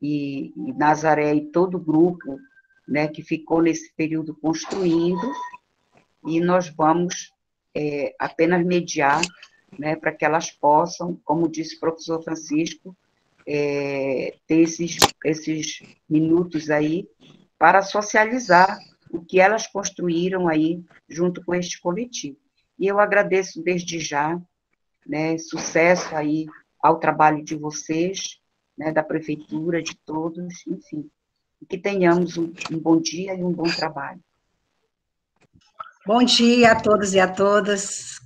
e Nazaré e todo o grupo, né, que ficou nesse período construindo, e nós vamos apenas mediar, né, para que elas possam, como disse o professor Francisco, ter esses minutos aí para socializar o que elas construíram aí junto com este coletivo. E eu agradeço desde já, né, sucesso aí ao trabalho de vocês, né, da prefeitura, de todos, enfim, que tenhamos um bom dia e um bom trabalho. Bom dia a todos e a todas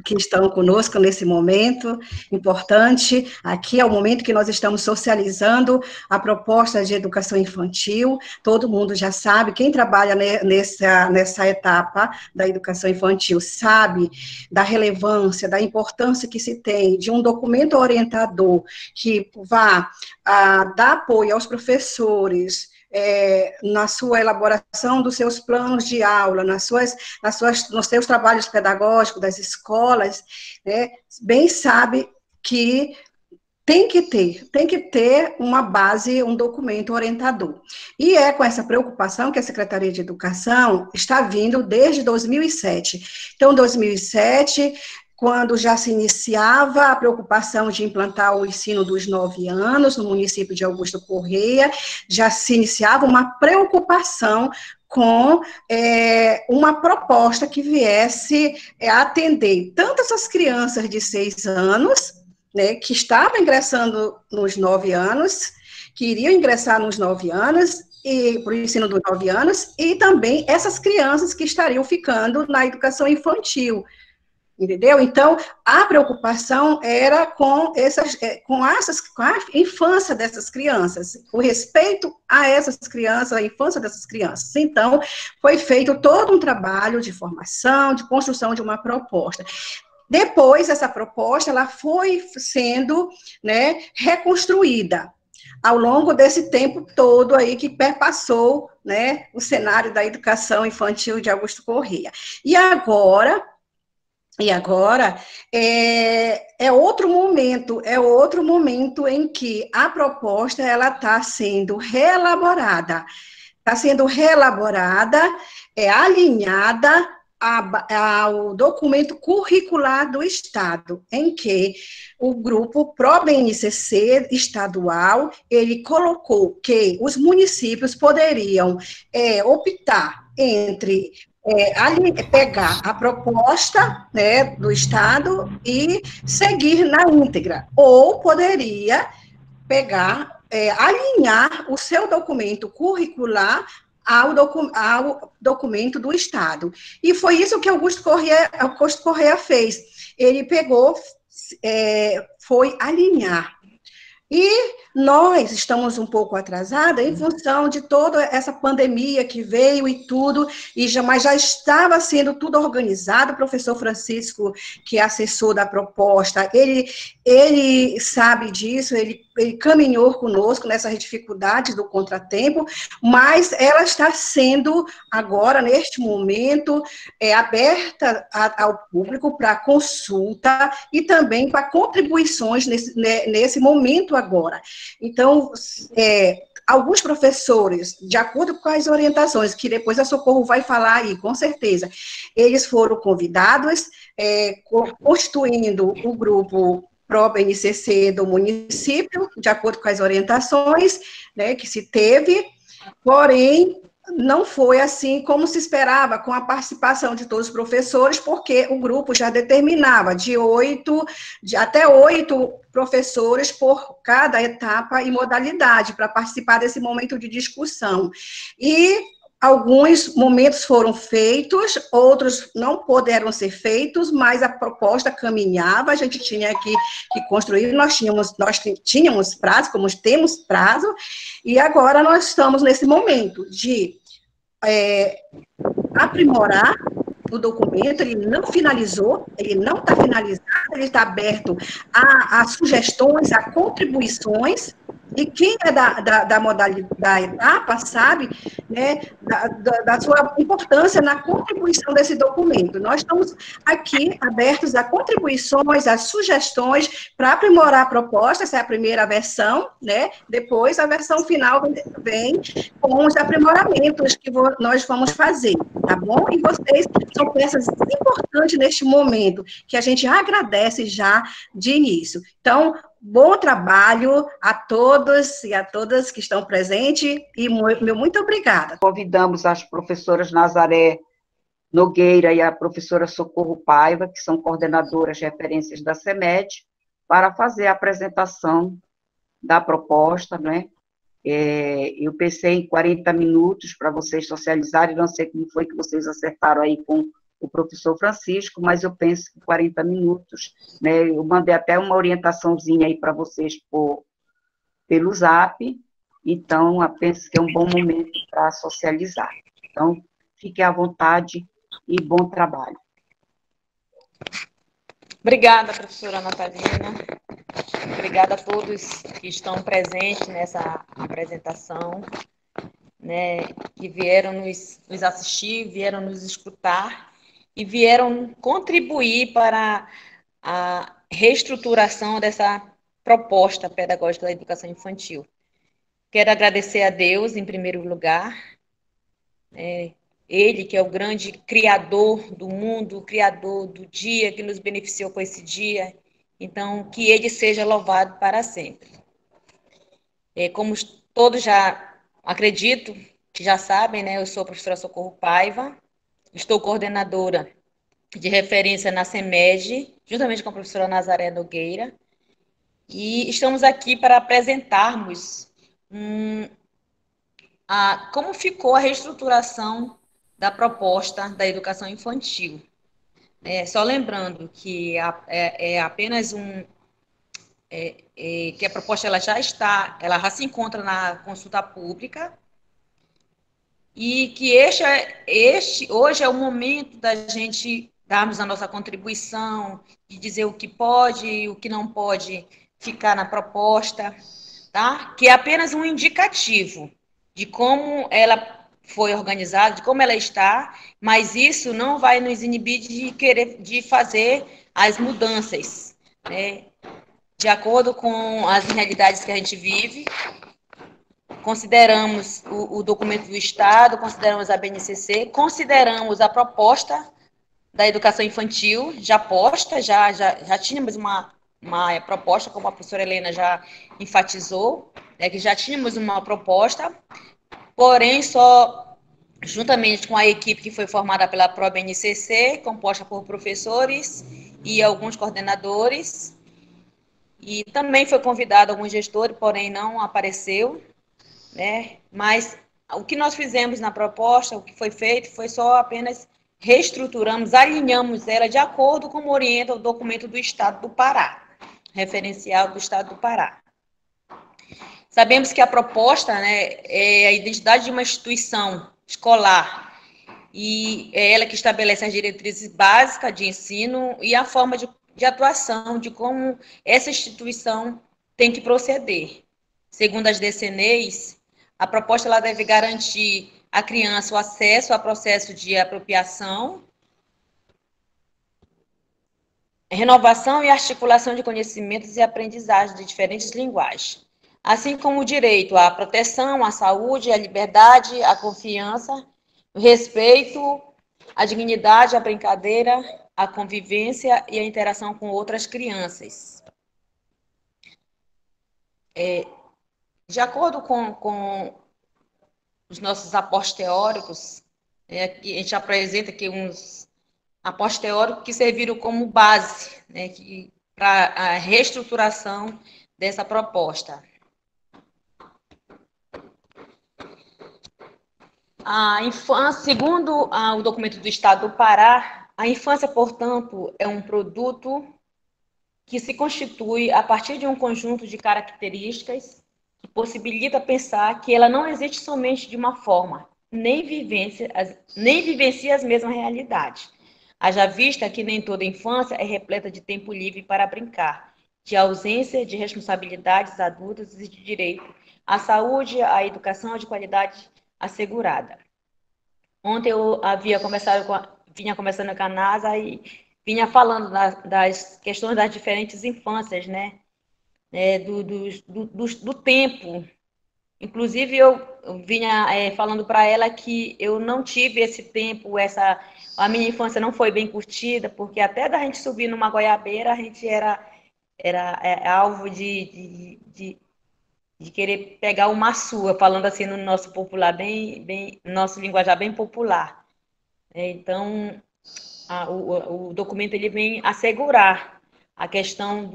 que estão conosco nesse momento importante. Aqui é o momento que nós estamos socializando a proposta de educação infantil. Todo mundo já sabe, quem trabalha nessa etapa da educação infantil sabe da relevância, da importância que se tem de um documento orientador que vá dar apoio aos professores, na sua elaboração dos seus planos de aula, nos seus trabalhos pedagógicos das escolas, né, bem sabe que tem que ter uma base, um documento orientador. E é com essa preocupação que a Secretaria de Educação está vindo desde 2007. Então, 2007... quando já se iniciava a preocupação de implantar o ensino dos 9 anos no município de Augusto Corrêa, já se iniciava uma preocupação com uma proposta que viesse atender tanto essas crianças de 6 anos, né, que estavam ingressando nos 9 anos, que iriam ingressar nos 9 anos, e para o ensino dos 9 anos, e também essas crianças que estariam ficando na educação infantil. Entendeu? Então, a preocupação era com a infância dessas crianças, o respeito a essas crianças, a infância dessas crianças. Então, foi feito todo um trabalho de formação, de construção de uma proposta. Depois, essa proposta, ela foi sendo, né, reconstruída ao longo desse tempo todo aí que perpassou, né, o cenário da educação infantil de Augusto Corrêa. E agora é outro momento em que a proposta ela está sendo reelaborada, alinhada ao documento curricular do Estado, em que o grupo ProBNCC estadual, ele colocou que os municípios poderiam optar entre pegar a proposta, né, do Estado e seguir na íntegra, ou poderia pegar, alinhar o seu documento curricular ao documento do Estado. E foi isso que Augusto Corrêa fez. Ele pegou, foi alinhar. E nós estamos um pouco atrasadas em função de toda essa pandemia que veio e tudo, mas já estava sendo tudo organizado. O professor Francisco, que é assessor da proposta, ele sabe disso, ele caminhou conosco nessas dificuldades do contratempo, mas ela está sendo agora, neste momento, aberta ao público para consulta e também para contribuições nesse momento agora. Então, alguns professores, de acordo com as orientações, que depois a Socorro vai falar aí, com certeza, eles foram convidados, constituindo o grupo ProBNCC do município, de acordo com as orientações, né, que se teve, porém, não foi assim como se esperava, com a participação de todos os professores, porque o grupo já determinava até 8 professores por cada etapa e modalidade, para participar desse momento de discussão. E alguns momentos foram feitos, outros não puderam ser feitos, mas a proposta caminhava, a gente tinha que construir, nós tínhamos prazo, como temos prazo, e agora nós estamos nesse momento de aprimorar o documento. Ele não finalizou, ele não está finalizado, ele está aberto a sugestões, a contribuições, E quem é da modalidade, da etapa, sabe, né, da sua importância na contribuição desse documento. Nós estamos aqui abertos a contribuições, a sugestões para aprimorar a proposta, essa é a primeira versão, né, depois a versão final vem com os aprimoramentos que nós vamos fazer, tá bom? E vocês são peças importantes neste momento, que a gente agradece já de início. Então, bom trabalho a todos e a todas que estão presentes e meu muito obrigada. Convidamos as professoras Nazaré Nogueira e a professora Socorro Paiva, que são coordenadoras de referências da CEMED, para fazer a apresentação da proposta, né? Eu pensei em 40 minutos para vocês socializarem, não sei como foi que vocês acertaram aí com o professor Francisco, mas eu penso que 40 minutos, né? Eu mandei até uma orientaçãozinha aí para vocês pelo Zap, então eu penso que é um bom momento para socializar. Então, fiquem à vontade e bom trabalho. Obrigada, professora Natalina. Obrigada a todos que estão presentes nessa apresentação, né, que vieram nos assistir, vieram nos escutar e vieram contribuir para a reestruturação dessa proposta pedagógica da educação infantil. Quero agradecer a Deus, em primeiro lugar, Ele que é o grande criador do mundo, criador do dia, que nos beneficiou com esse dia. Então, que Ele seja louvado para sempre. Como todos já acredito, que já sabem, né, eu sou a professora Socorro Paiva, estou coordenadora de referência na CEMED, juntamente com a professora Nazaré Nogueira, e estamos aqui para apresentarmos como ficou a reestruturação da proposta da educação infantil. Só lembrando que é apenas que a proposta ela já se encontra na consulta pública e que este hoje é o momento da gente darmos a nossa contribuição, de dizer o que pode e o que não pode ficar na proposta, tá? Que é apenas um indicativo de como ela foi organizada, de como ela está, mas isso não vai nos inibir de fazer as mudanças, né? De acordo com as realidades que a gente vive, consideramos o documento do Estado, consideramos a BNCC, consideramos a proposta da educação infantil já posta, já tínhamos uma proposta, como a professora Helena já enfatizou, né, que já tínhamos uma proposta, porém, só juntamente com a equipe que foi formada pela ProBNCC, composta por professores e alguns coordenadores, e também foi convidado algum gestor, porém não apareceu, né? Mas o que nós fizemos na proposta, o que foi feito, foi só apenas reestruturamos, alinhamos ela de acordo com o orienta o documento do Estado do Pará, referencial do Estado do Pará. Sabemos que a proposta, né, é a identidade de uma instituição escolar e é ela que estabelece as diretrizes básicas de ensino e a forma de atuação, de como essa instituição tem que proceder. Segundo as DCNEs, a proposta ela deve garantir à criança o acesso ao processo de apropriação, renovação e articulação de conhecimentos e aprendizagem de diferentes linguagens, assim como o direito à proteção, à saúde, à liberdade, à confiança, o respeito, à dignidade, à brincadeira, à convivência e à interação com outras crianças. De acordo com os nossos aportes teóricos, a gente apresenta aqui uns aportes teóricos que serviram como base, né, para a reestruturação dessa proposta. A infância, segundo o documento do Estado do Pará, a infância, portanto, é um produto que se constitui a partir de um conjunto de características que possibilita pensar que ela não existe somente de uma forma, nem vivencia as mesmas realidades. Haja vista que nem toda infância é repleta de tempo livre para brincar, de ausência de responsabilidades adultas e de direito à saúde, à educação de qualidade assegurada. Ontem eu vinha conversando com a NASA e vinha falando das questões das diferentes infâncias, né? Do tempo. Inclusive, eu vinha falando para ela que eu não tive esse tempo, a minha infância não foi bem curtida, porque até da gente subir numa goiabeira, a gente era alvo de querer pegar uma sua, falando assim no nosso popular, nosso linguajar bem popular. Então, o documento ele vem assegurar a questão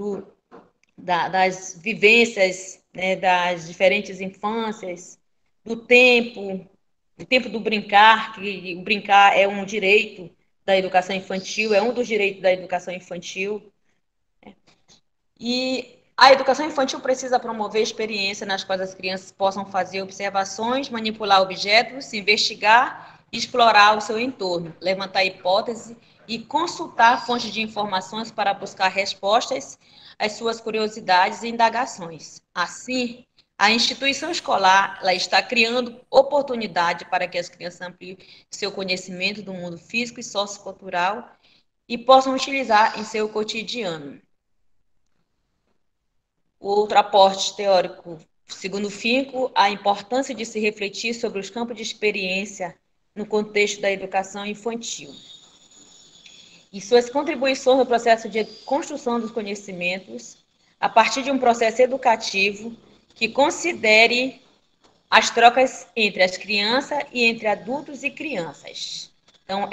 das vivências, né, das diferentes infâncias, do tempo do brincar, que o brincar é um direito da educação infantil, é um dos direitos da educação infantil. E a educação infantil precisa promover experiências nas quais as crianças possam fazer observações, manipular objetos, investigar e explorar o seu entorno, levantar hipóteses e consultar fontes de informações para buscar respostas às suas curiosidades e indagações. Assim, a instituição escolar ela está criando oportunidade para que as crianças ampliem seu conhecimento do mundo físico e sociocultural e possam utilizar em seu cotidiano. O outro aporte teórico, segundo o Finco, a importância de se refletir sobre os campos de experiência no contexto da educação infantil e suas contribuições no processo de construção dos conhecimentos a partir de um processo educativo que considere as trocas entre as crianças e entre adultos e crianças. Então,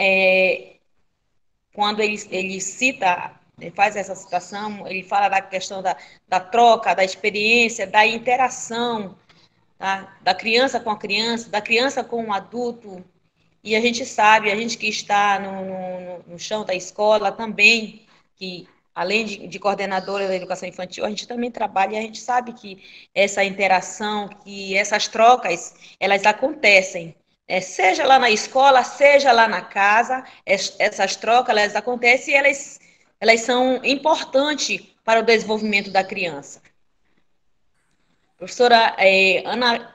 quando ele cita, ele faz essa citação, ele fala da questão da troca, da experiência, da interação, tá? Da criança com a criança, da criança com o adulto. E a gente sabe, a gente que está no chão da escola também, que além de coordenadora da educação infantil, a gente também trabalha e a gente sabe que essa interação, que essas trocas, elas acontecem. Seja lá na escola, seja lá na casa, essas trocas, elas acontecem e elas são importantes para o desenvolvimento da criança. A professora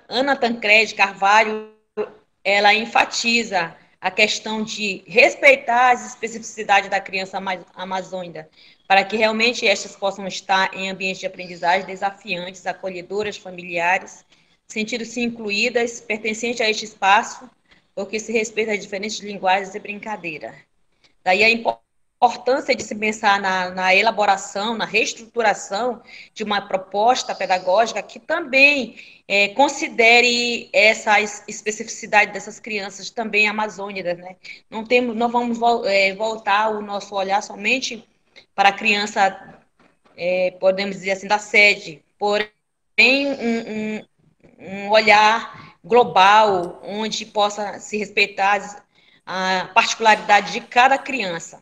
Ana Tancredi Carvalho, ela enfatiza a questão de respeitar as especificidades da criança amazônica, para que realmente estas possam estar em ambientes de aprendizagem desafiantes, acolhedoras, familiares, sentindo-se incluídas, pertencentes a este espaço, porque se respeita as diferentes linguagens e brincadeira. Daí a importância de se pensar na elaboração, na reestruturação de uma proposta pedagógica que também considere essas especificidades dessas crianças também amazônicas, né? Não vamos voltar o nosso olhar somente para a criança, podemos dizer assim, da sede, porém um olhar global, onde possa se respeitar a particularidade de cada criança.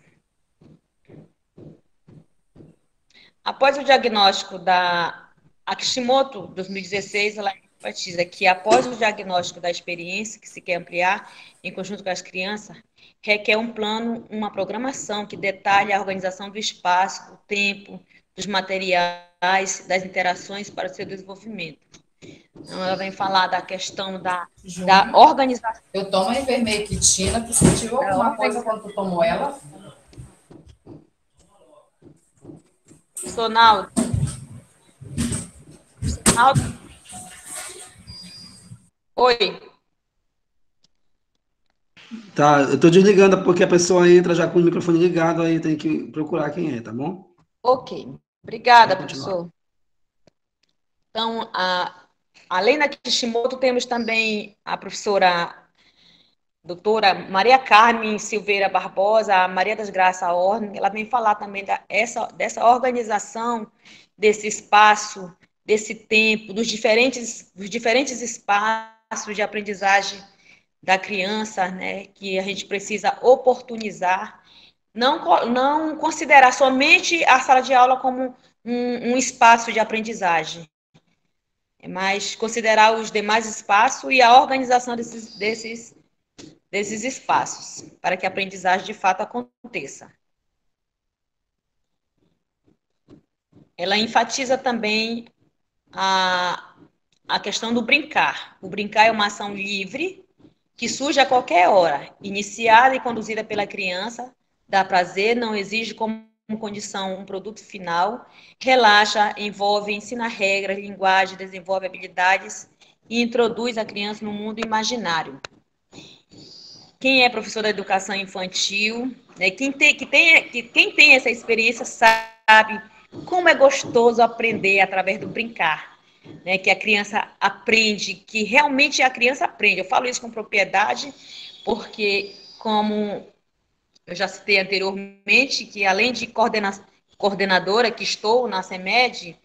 Após o diagnóstico da Akishimoto, 2016, ela enfatiza que após o diagnóstico da experiência que se quer ampliar em conjunto com as crianças, requer um plano, uma programação que detalhe a organização do espaço, do tempo, dos materiais, das interações para o seu desenvolvimento. Então, ela vem falar da questão da organização. Eu tomo a Ivermectina, tu sentiu alguma coisa quando tu tomou ela? Sonaldo. Oi. Tá, eu tô desligando porque a pessoa entra já com o microfone ligado, aí tem que procurar quem é, tá bom? Ok. Obrigada, professor. Então, além da Kishimoto, temos também a professora doutora Maria Carmen Silveira Barbosa, a Maria das Graças Ordem, ela vem falar também dessa organização, desse espaço, desse tempo, dos diferentes espaços de aprendizagem da criança, né, que a gente precisa oportunizar, não considerar somente a sala de aula como um espaço de aprendizagem, mas considerar os demais espaços e a organização desses espaços, para que a aprendizagem de fato aconteça. ela enfatiza também a questão do brincar. O brincar é uma ação livre, que surge a qualquer hora, iniciada e conduzida pela criança, dá prazer, não exige como condição um produto final, relaxa, envolve, ensina regras, linguagem, desenvolve habilidades e introduz a criança no mundo imaginário. Quem é professor da educação infantil, né, quem tem essa experiência sabe como é gostoso aprender através do brincar, né, que a criança aprende, que realmente a criança aprende. Eu falo isso com propriedade, porque, como eu já citei anteriormente, que além de coordenadora que estou na CEMED,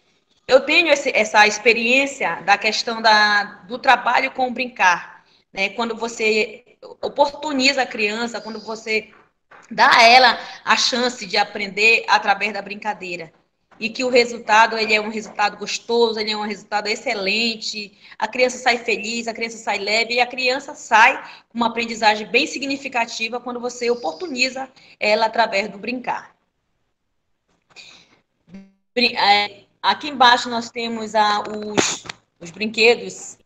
eu tenho essa experiência da questão do trabalho com o brincar, né? Quando você oportuniza a criança, quando você dá a ela a chance de aprender através da brincadeira. E que o resultado, ele é um resultado gostoso, ele é um resultado excelente, a criança sai feliz, a criança sai leve, e a criança sai com uma aprendizagem bem significativa quando você oportuniza ela através do brincar. Aqui embaixo nós temos os brinquedos.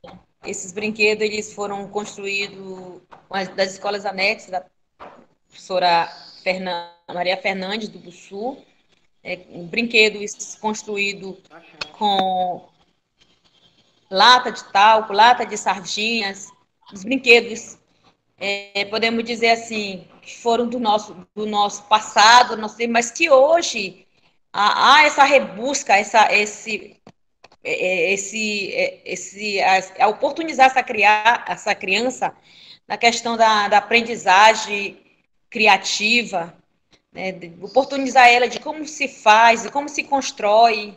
Esses brinquedos, eles foram construídos das escolas anexas da professora Maria Fernandes, do Sul. Brinquedos construídos com lata de talco, lata de sardinhas. Os brinquedos, podemos dizer assim, que foram do nosso passado, mas que hoje há essa rebusca, a oportunizar essa criança na questão da aprendizagem criativa, né, oportunizar ela de como se faz, de como se constrói,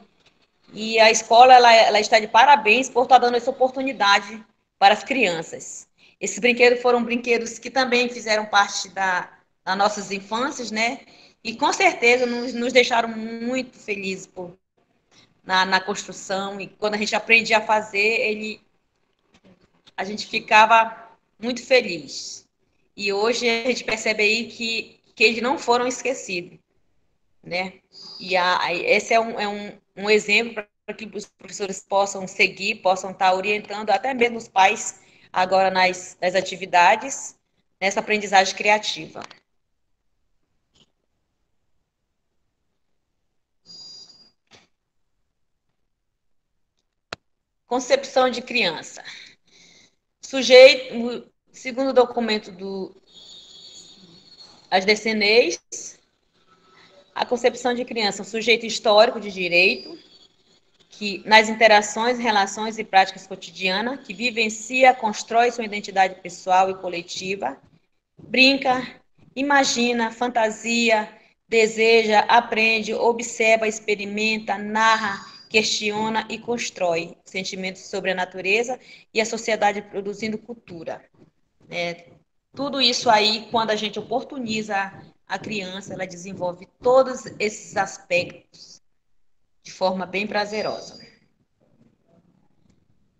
e a escola ela está de parabéns por estar dando essa oportunidade para as crianças. Esses brinquedos foram brinquedos que também fizeram parte das nossas infâncias, né, e com certeza nos deixaram muito felizes na construção, e quando a gente aprendia a fazer, a gente ficava muito feliz. E hoje a gente percebe aí que eles não foram esquecidos, né? E esse é um exemplo para que os professores possam seguir, possam estar orientando até mesmo os pais agora nas atividades, nessa aprendizagem criativa. Concepção de criança. Sujeito, segundo o documento as DCNEs, a concepção de criança, um sujeito histórico de direito, que nas interações, relações e práticas cotidianas, que vivencia, constrói sua identidade pessoal e coletiva, brinca, imagina, fantasia, deseja, aprende, observa, experimenta, narra, questiona e constrói sentimentos sobre a natureza e a sociedade produzindo cultura. Tudo isso aí, quando a gente oportuniza a criança, ela desenvolve todos esses aspectos de forma bem prazerosa.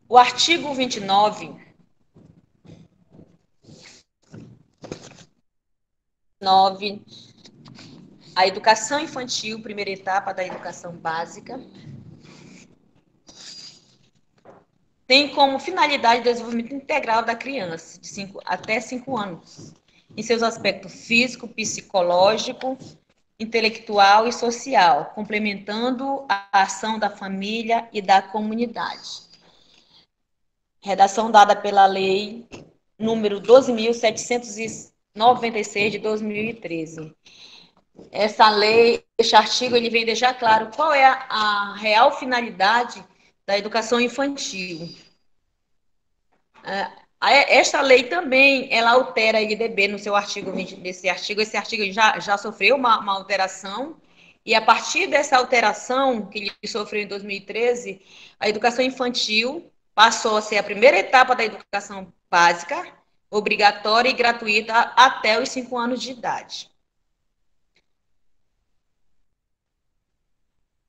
O artigo 29 a educação infantil, primeira etapa da educação básica, tem como finalidade o desenvolvimento integral da criança, de até 5 anos, em seus aspectos físico, psicológico, intelectual e social, complementando a ação da família e da comunidade. Redação dada pela Lei número 12.796 de 2013. Essa lei, este artigo, ele vem deixar claro qual é a real finalidade da educação infantil. Esta lei também, ela altera a LDB no seu artigo 20, esse artigo já sofreu uma alteração, e a partir dessa alteração que ele sofreu em 2013, a educação infantil passou a ser a primeira etapa da educação básica, obrigatória e gratuita até os 5 anos de idade.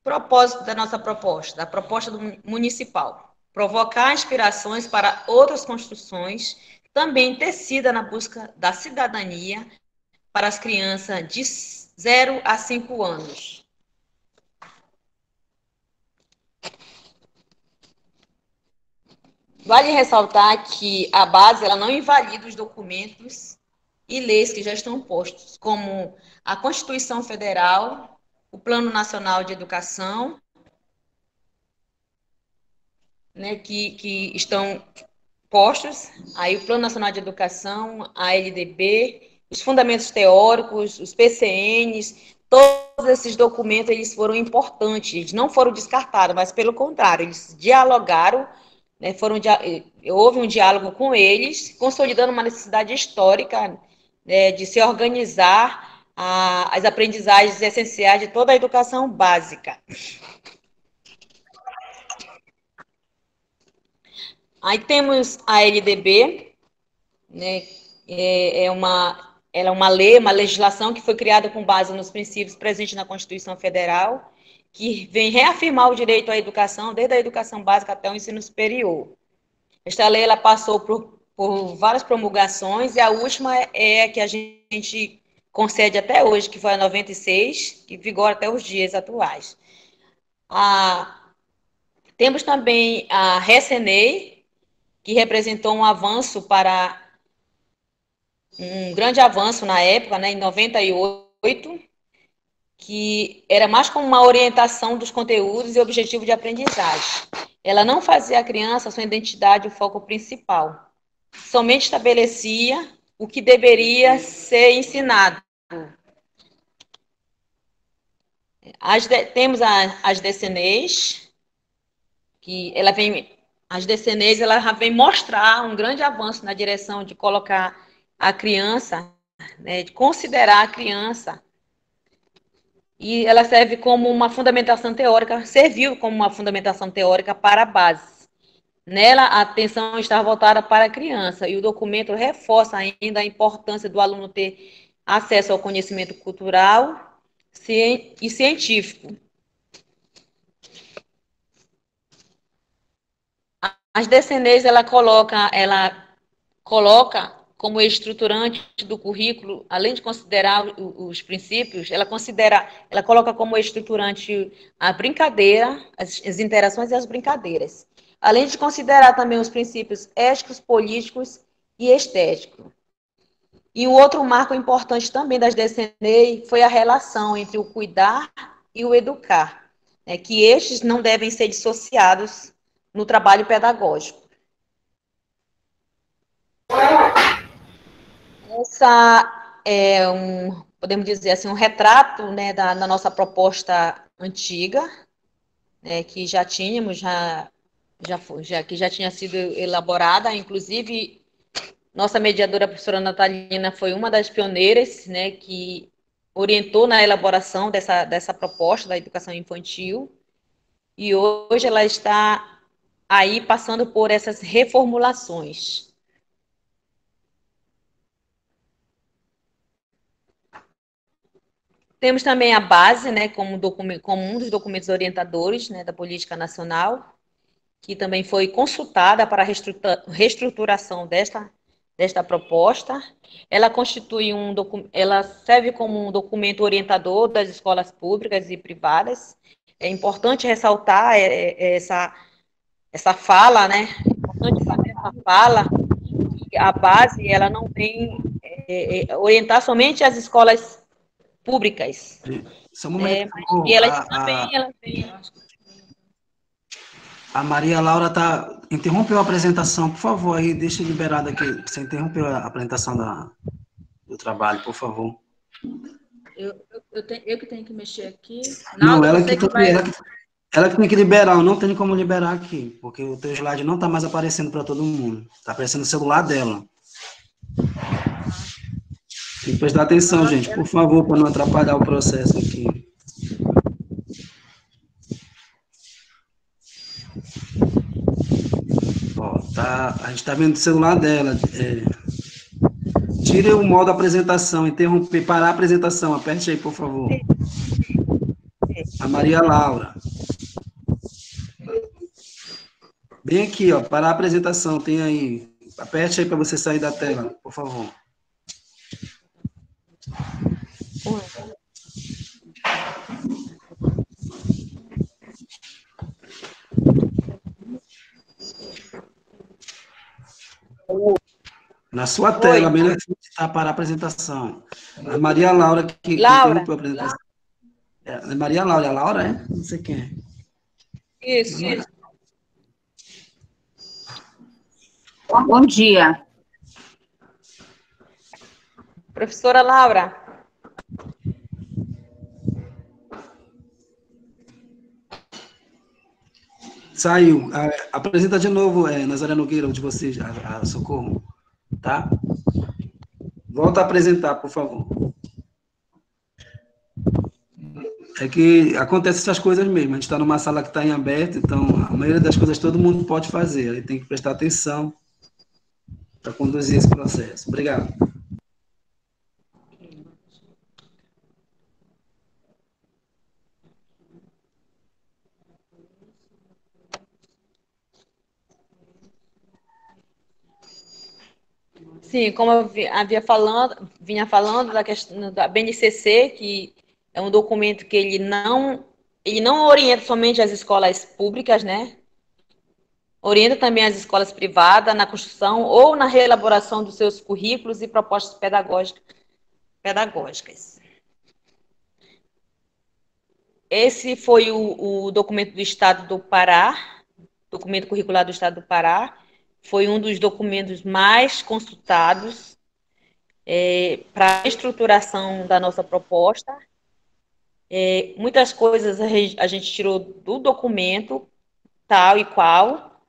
Propósito da nossa proposta, da proposta municipal: provocar inspirações para outras construções, também tecida na busca da cidadania para as crianças de 0 a 5 anos. Vale ressaltar que a base ela não invalida os documentos e leis que já estão postos, como a Constituição Federal, o Plano Nacional de Educação, né, que estão postos, aí o Plano Nacional de Educação, a LDB, os fundamentos teóricos, os PCNs, todos esses documentos eles foram importantes, eles não foram descartados, mas pelo contrário, eles dialogaram, né, houve um diálogo com eles, consolidando uma necessidade histórica, né, de se organizar as aprendizagens essenciais de toda a educação básica. Aí temos a LDB, né, ela é uma lei, uma legislação que foi criada com base nos princípios presentes na Constituição Federal, que vem reafirmar o direito à educação, desde a educação básica até o ensino superior. Esta lei ela passou por várias promulgações, e a última é a que a gente concede até hoje, que foi a 96, que vigora até os dias atuais. Temos também a RECENEI, que representou um grande avanço na época, né, em 98, que era mais como uma orientação dos conteúdos e objetivo de aprendizagem. Ela não fazia a criança sua identidade o foco principal, somente estabelecia o que deveria ser ensinado. Temos as DCNEs, as DCNEs ela vem mostrar um grande avanço na direção de colocar a criança, né, de considerar a criança, e ela serviu como uma fundamentação teórica para a base. Nela, a atenção está voltada para a criança, e o documento reforça ainda a importância do aluno ter acesso ao conhecimento cultural e científico. As DCNEs, ela coloca como estruturante do currículo, além de considerar os princípios, ela coloca como estruturante a brincadeira, as interações e as brincadeiras, além de considerar também os princípios éticos, políticos e estéticos. E o outro marco importante também das DCNEI foi a relação entre o cuidar e o educar, né, que estes não devem ser dissociados no trabalho pedagógico. Essa é podemos dizer assim, um retrato, né, da nossa proposta antiga, né, que já tínhamos, que já tinha sido elaborada, inclusive nossa mediadora, a professora Natalina, foi uma das pioneiras, né, que orientou na elaboração dessa proposta da educação infantil, e hoje ela está aí passando por essas reformulações. Temos também a base, né, como um dos documentos orientadores, né, da política nacional, que também foi consultada para a reestruturação desta proposta. Ela ela serve como um documento orientador das escolas públicas e privadas. É importante ressaltar essa fala, né? É importante fazer essa fala, que a base ela não vem orientar somente as escolas públicas. Só um momento, e elas também têm. A Maria Laura interrompeu a apresentação, por favor, aí deixa liberada aqui. Você interrompeu a apresentação do trabalho, por favor. Eu que tenho que mexer aqui. Não, ela que tem que liberar, eu não tenho como liberar aqui, porque o teu slide não está mais aparecendo para todo mundo. Está aparecendo no celular dela. Tem que prestar atenção, gente, por favor, para não atrapalhar o processo aqui. Ó, a gente está vendo o celular dela. Tire o modo apresentação, parar a apresentação, aperte aí, por favor. A Maria Laura. Bem aqui, ó, parar a apresentação, tem aí. Aperte aí para você sair da tela, por favor. Na sua tela, bem na frente, está para a apresentação. A Maria Laura, que Laura. interrompeu a apresentação. É Maria Laura, é a Laura, é? Não sei quem é. Isso. Bom dia. Professora Laura. Saiu. Apresenta de novo, Nazaré Nogueira, de vocês, a Socorro. Tá? Volta a apresentar, por favor. É que acontece essas coisas mesmo. A gente está numa sala que está em aberto, então a maioria das coisas todo mundo pode fazer. Aí tem que prestar atenção para conduzir esse processo. Obrigado. Sim, como eu vinha falando da questão da BNCC, que é um documento que ele não orienta somente as escolas públicas, né? Orienta também as escolas privadas na construção ou na reelaboração dos seus currículos e propostas pedagógicas. Esse foi o documento do Estado do Pará, documento curricular do Estado do Pará, foi um dos documentos mais consultados para a estruturação da nossa proposta. Muitas coisas a gente tirou do documento, tal e qual,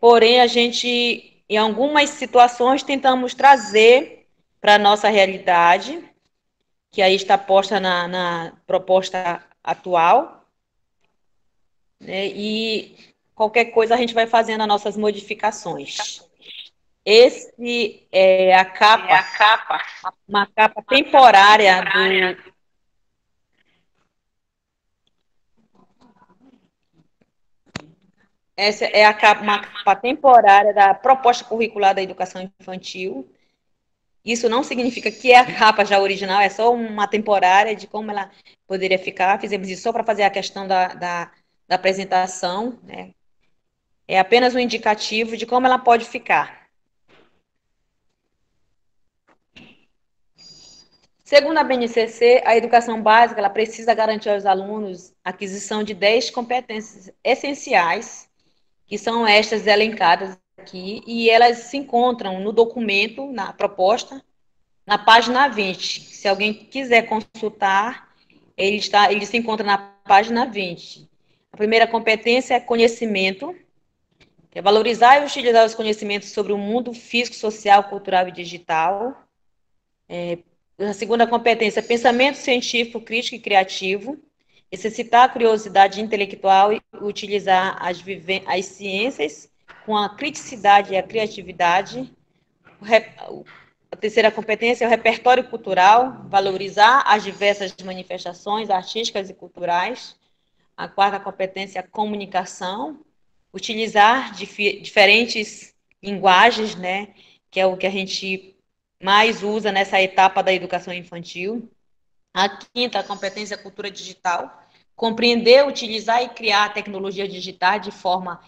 porém, a gente, em algumas situações, tentamos trazer para a nossa realidade, que aí está posta na proposta atual, né, e qualquer coisa a gente vai fazendo as nossas modificações. Esse é a capa, uma capa temporária Essa é uma capa temporária da proposta curricular da educação infantil. Isso não significa que é a capa já original, é só uma temporária de como ela poderia ficar. Fizemos isso só para fazer a questão da apresentação, né? É apenas um indicativo de como ela pode ficar. Segundo a BNCC, a educação básica ela precisa garantir aos alunos a aquisição de 10 competências essenciais, que são estas elencadas aqui, e elas se encontram no documento, na proposta, na página 20. Se alguém quiser consultar, ele se encontra na página 20. A primeira competência é conhecimento, que é valorizar e utilizar os conhecimentos sobre o mundo físico, social, cultural e digital. A segunda competência é pensamento científico, crítico e criativo, exercitar a curiosidade intelectual e utilizar as ciências com a criticidade e a criatividade. A terceira competência é o repertório cultural, valorizar as diversas manifestações artísticas e culturais. A quarta competência é a comunicação, utilizar diferentes linguagens, né, que é o que a gente mais usa nessa etapa da educação infantil. A quinta competência é a cultura digital, compreender, utilizar e criar tecnologia digital de forma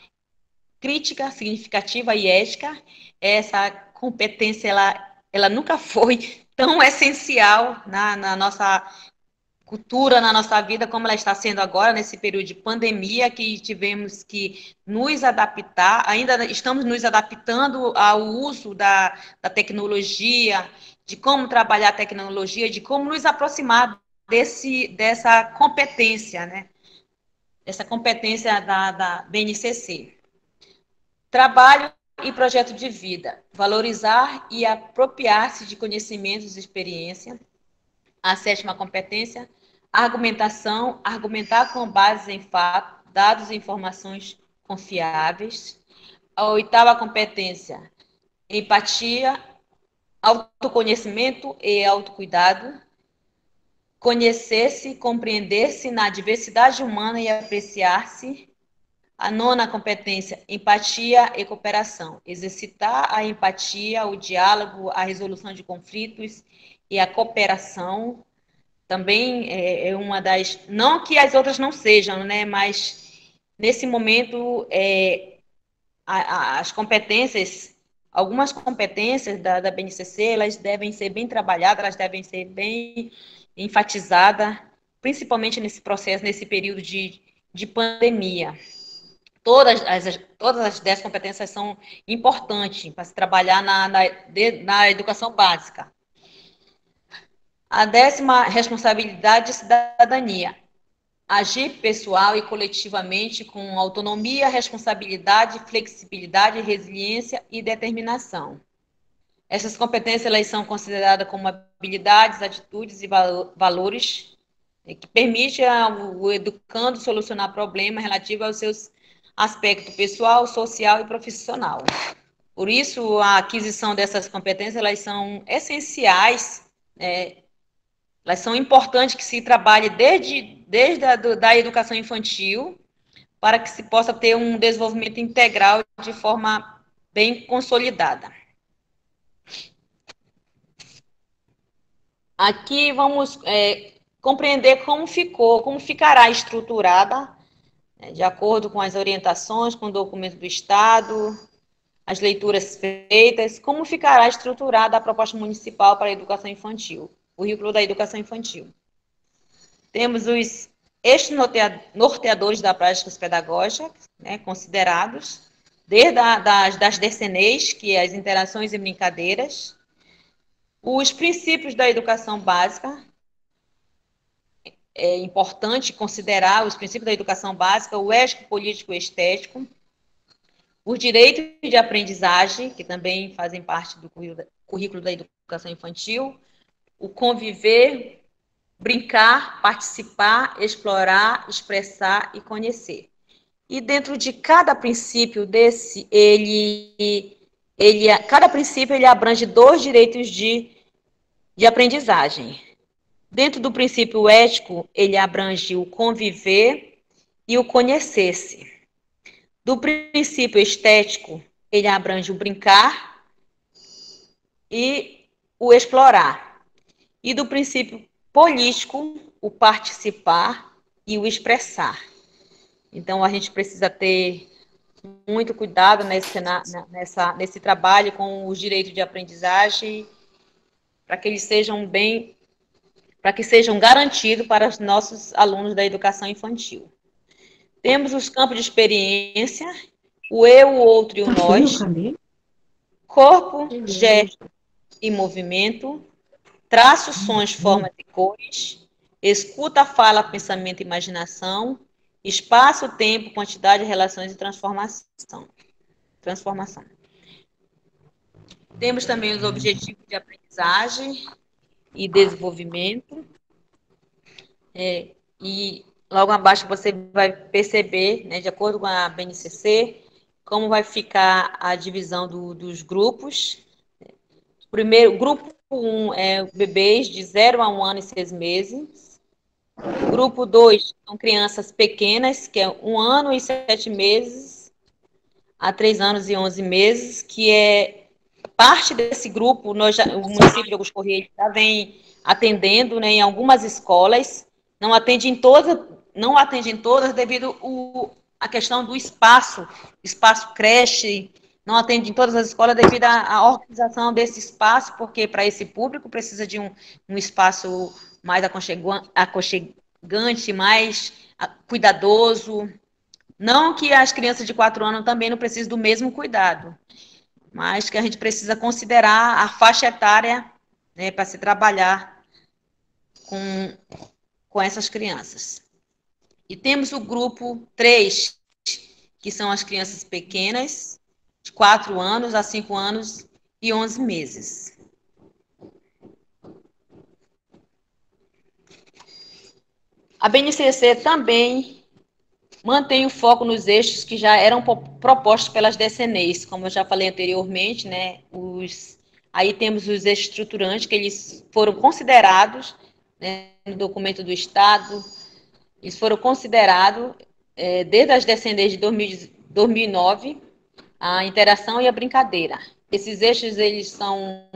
crítica, significativa e ética. Essa competência, ela nunca foi tão essencial na nossa cultura, na nossa vida, como ela está sendo agora, nesse período de pandemia, que tivemos que nos adaptar, ainda estamos nos adaptando ao uso da tecnologia, de como trabalhar a tecnologia, de como nos aproximar dessa competência, né? Essa competência da BNCC. Trabalho e projeto de vida. Valorizar e apropriar-se de conhecimentos e experiência. A sétima competência, argumentação, argumentar com base em fatos, dados e informações confiáveis. A oitava competência, empatia, autoconhecimento e autocuidado. Conhecer-se, compreender-se na diversidade humana e apreciar-se. A nona competência, empatia e cooperação. Exercitar a empatia, o diálogo, a resolução de conflitos e a cooperação. Também é uma das... Não que as outras não sejam, né? Mas, nesse momento, as competências, algumas competências da BNCC, elas devem ser bem trabalhadas, elas devem ser bem enfatizadas, principalmente nesse processo, nesse período de pandemia. Todas as 10 competências são importantes para se trabalhar na educação básica. A 10ª, responsabilidade de cidadania. Agir pessoal e coletivamente com autonomia, responsabilidade, flexibilidade, resiliência e determinação. Essas competências elas são consideradas como habilidades, atitudes e valores que permitem ao educando solucionar problemas relativos aos seus aspectos pessoal, social e profissional. Por isso, a aquisição dessas competências elas são essenciais, elas são importantes que se trabalhe desde a educação infantil para que se possa ter um desenvolvimento integral de forma bem consolidada. Aqui vamos compreender como ficará estruturada, de acordo com as orientações, com o documento do Estado, as leituras feitas, como ficará estruturada a proposta municipal para a educação infantil. Currículo da educação infantil. Temos os eixos norteadores das práticas pedagógicas, considerados, desde das DCNEs, que é as interações e brincadeiras, os princípios da educação básica, é importante considerar os princípios da educação básica, o ético, político e estético, os direitos de aprendizagem, que também fazem parte do currículo da educação infantil, o conviver, brincar, participar, explorar, expressar e conhecer. E dentro de cada princípio desse, cada princípio ele abrange 2 direitos de aprendizagem. Dentro do princípio ético, ele abrange o conviver e o conhecer-se. Do princípio estético, ele abrange o brincar e o explorar. E do princípio político, o participar e o expressar. Então, a gente precisa ter muito cuidado nesse trabalho com os direitos de aprendizagem, para que eles sejam garantidos para os nossos alunos da educação infantil. Temos os campos de experiência, o eu, o outro e o nós, corpo, gesto e movimento, traços, sons, formas e cores, escuta, fala, pensamento e imaginação, espaço, tempo, quantidade, relações e transformação. Temos também os objetivos de aprendizagem e desenvolvimento. E logo abaixo você vai perceber, de acordo com a BNCC, como vai ficar a divisão dos grupos. Primeiro, grupo 1 é bebês de 0 a 1 ano e 6 meses. Grupo 2 são crianças pequenas, que é 1 ano e 7 meses a 3 anos e 11 meses, que é parte desse grupo, o município de Augusto Corrêa já vem atendendo, em algumas escolas, não atende em todas devido à questão do espaço creche, não atende em todas as escolas devido à organização desse espaço, porque para esse público precisa de um espaço mais aconchegante, mais cuidadoso. Não que as crianças de 4 anos também não precisem do mesmo cuidado, mas que a gente precisa considerar a faixa etária, para se trabalhar com essas crianças. E temos o grupo 3, que são as crianças pequenas, de 4 anos a 5 anos e 11 meses. A BNCC também mantém o foco nos eixos que já eram propostos pelas DCNEs, como eu já falei anteriormente, aí temos os eixos estruturantes, que eles foram considerados, no documento do Estado, eles foram considerados, desde as DCNEs de 2009, a interação e a brincadeira. Esses eixos, eles são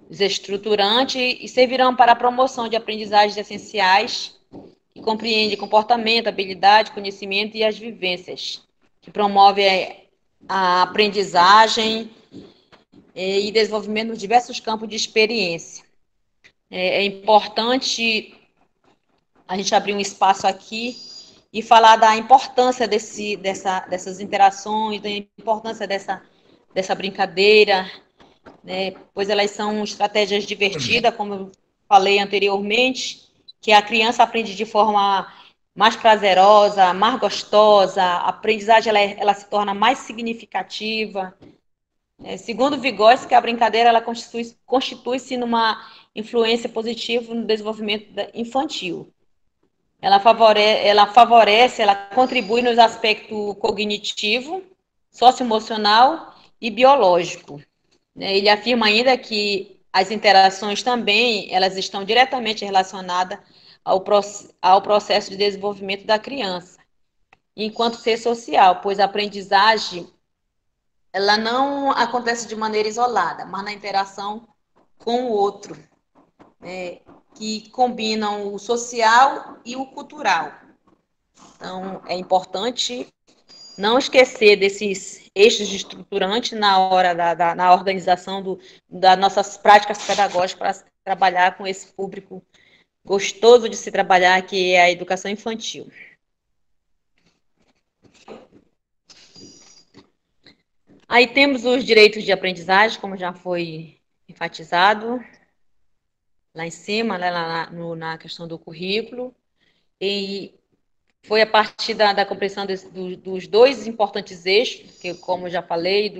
os estruturantes e servirão para a promoção de aprendizagens essenciais que compreende comportamento, habilidade, conhecimento e as vivências, que promove a aprendizagem e desenvolvimento nos diversos campos de experiência. É importante a gente abrir um espaço aqui e falar da importância dessas interações, da importância dessa brincadeira, né, pois elas são estratégias divertidas, como eu falei anteriormente, que a criança aprende de forma mais prazerosa, mais gostosa, a aprendizagem ela se torna mais significativa. Segundo Vygotsky, a brincadeira ela constitui-se numa influência positiva no desenvolvimento infantil. Ela favorece, ela contribui nos aspectos cognitivo, socioemocional e biológico. Ele afirma ainda que as interações também elas estão diretamente relacionadas ao processo de desenvolvimento da criança, enquanto ser social, pois a aprendizagem ela não acontece de maneira isolada, mas na interação com o outro, né, que combinam o social e o cultural. Então, é importante não esquecer desses eixos estruturantes na hora na organização das nossas práticas pedagógicas para trabalhar com esse público gostoso de se trabalhar, que é a educação infantil. Aí temos os direitos de aprendizagem, como já foi enfatizado lá em cima, né, na questão do currículo, e foi a partir da compreensão dos dois importantes eixos, que, como eu já falei,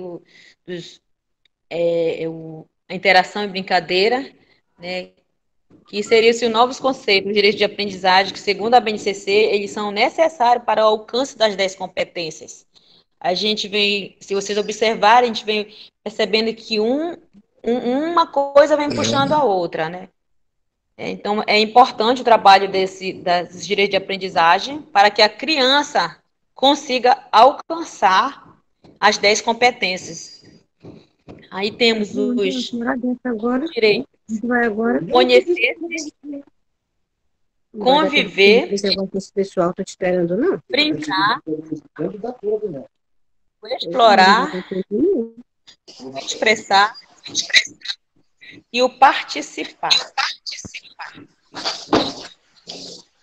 a interação e brincadeira, né, que seriam-se novos conceitos, direitos de aprendizagem, que, segundo a BNCC, eles são necessários para o alcance das 10 competências. A gente vem, se vocês observarem, a gente vem percebendo que uma coisa vem puxando a outra, né? Então, é importante o trabalho desses direitos de aprendizagem para que a criança consiga alcançar as 10 competências. Aí temos os direitos. Conhecer, conviver, esse pessoal está te esperando, não? brincar, explorar, expressar e o participar.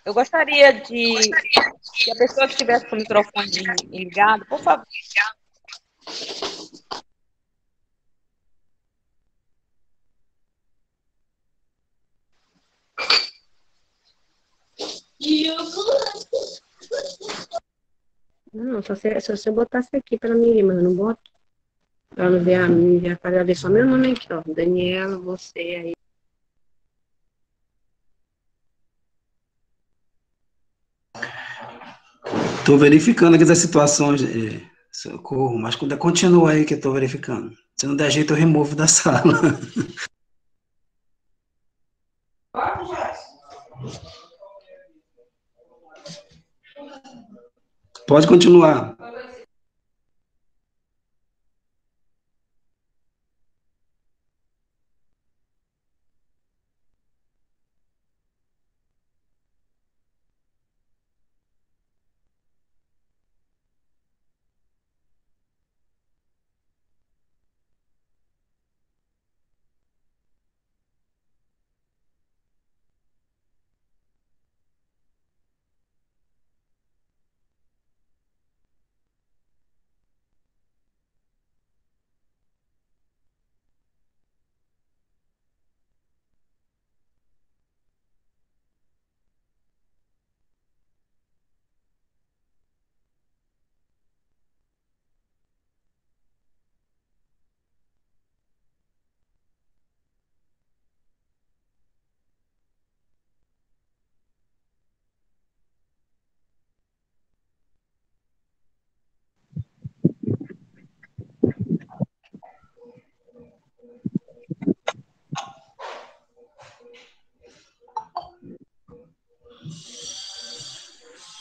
Eu gostaria que a pessoa que estivesse com o microfone ligado, por favor. Não, só se eu botasse aqui para mim, mas eu não boto. Para não ver a minha, para ver só meu nome aqui, ó. Daniela, você aí. Estou verificando aqui as situações, socorro, mas continua aí que eu estou verificando. Se não der jeito, eu removo da sala. Pode continuar.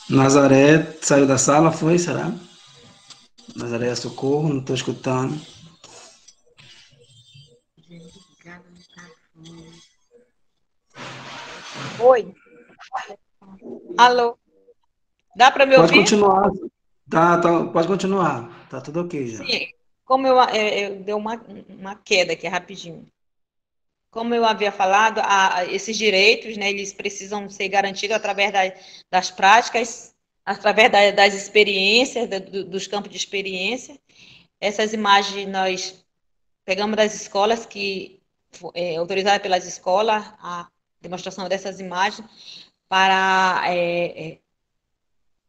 Nazaré saiu da sala, foi? Será? Nazaré, socorro, não estou escutando. Oi. Alô. Dá para me ouvir? Pode continuar. Tá, pode continuar. Tá tudo ok já. Sim. como eu deu uma queda aqui rapidinho. Como eu havia falado, esses direitos, né, eles precisam ser garantidos através das práticas, através das experiências, dos campos de experiência. Essas imagens nós pegamos das escolas, autorizadas pelas escolas, a demonstração dessas imagens, para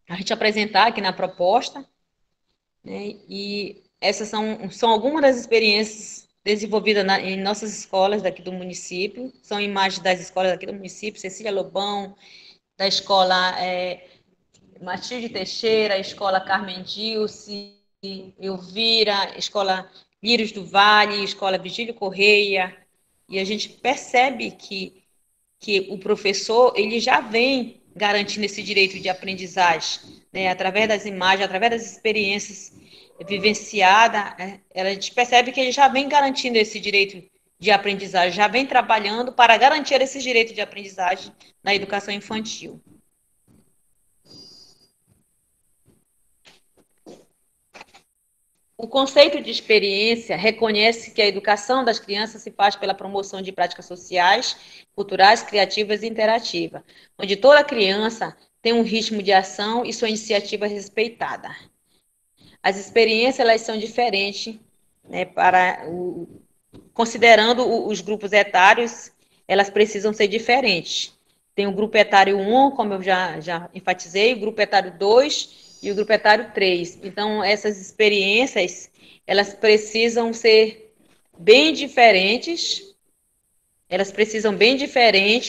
a gente apresentar aqui na proposta, né, e essas são algumas das experiências desenvolvida em nossas escolas daqui do município, são imagens das escolas daqui do município, Cecília Lobão, da escola Matilde Teixeira, escola Carmen Dilce, Elvira, escola Lírios do Vale, escola Vigílio Correia, e a gente percebe que o professor, ele já vem garantindo esse direito de aprendizagem, né, através das imagens, através das experiências vivenciada, a gente percebe que ele já vem garantindo esse direito de aprendizagem, já vem trabalhando para garantir esse direito de aprendizagem na educação infantil. O conceito de experiência reconhece que a educação das crianças se faz pela promoção de práticas sociais, culturais, criativas e interativas, onde toda criança tem um ritmo de ação e sua iniciativa respeitada. As experiências, elas são diferentes, né, considerando os grupos etários, elas precisam ser diferentes. Tem o grupo etário 1, como eu já enfatizei, o grupo etário 2 e o grupo etário 3. Então, essas experiências, elas precisam ser bem diferentes,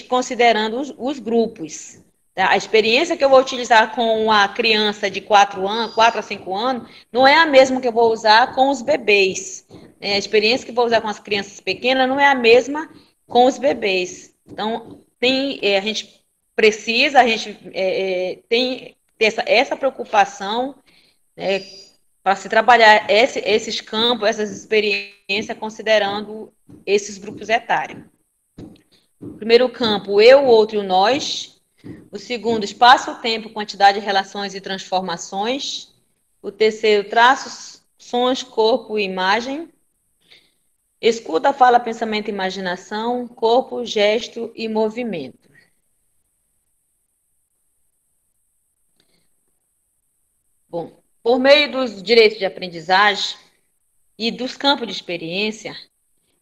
considerando os grupos. A experiência que eu vou utilizar com a criança de 4 a 5 anos, não é a mesma que eu vou usar com os bebês. A experiência que eu vou usar com as crianças pequenas não é a mesma com os bebês. Então, a gente tem essa preocupação, né, para se trabalhar esses campos, essas experiências, considerando esses grupos etários. O primeiro campo, eu, o outro e o nós. O segundo, espaço, tempo, quantidade, relações e transformações. O terceiro, traços, sons, corpo e imagem. Escuta, fala, pensamento e imaginação. Corpo, gesto e movimento. Bom, por meio dos direitos de aprendizagem e dos campos de experiência,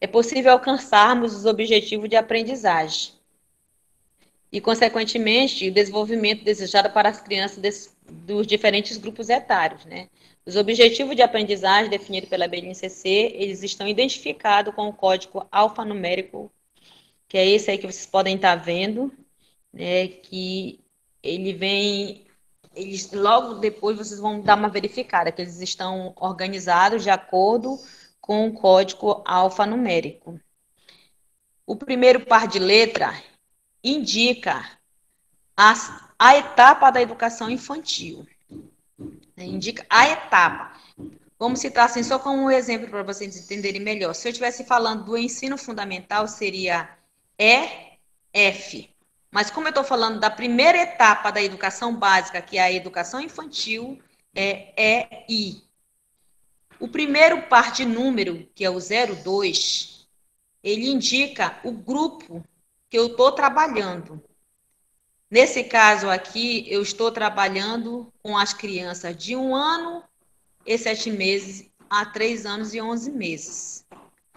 é possível alcançarmos os objetivos de aprendizagem e, consequentemente, o desenvolvimento desejado para as crianças dos diferentes grupos etários, né? Os objetivos de aprendizagem definidos pela BNCC, eles estão identificados com o código alfanumérico, que é esse aí que vocês podem estar vendo, né? Que ele vem, logo depois vocês vão dar uma verificada, que eles estão organizados de acordo com o código alfanumérico. O primeiro par de letra indica a etapa da educação infantil. Indica a etapa. Vamos citar assim, só como um exemplo para vocês entenderem melhor. Se eu estivesse falando do ensino fundamental, seria EF. Mas como eu estou falando da primeira etapa da educação básica, que é a educação infantil, é EI. O primeiro par de número, que é o 02, ele indica o grupo que eu estou trabalhando. Nesse caso aqui, eu estou trabalhando com as crianças de 1 ano e 7 meses a 3 anos e 11 meses.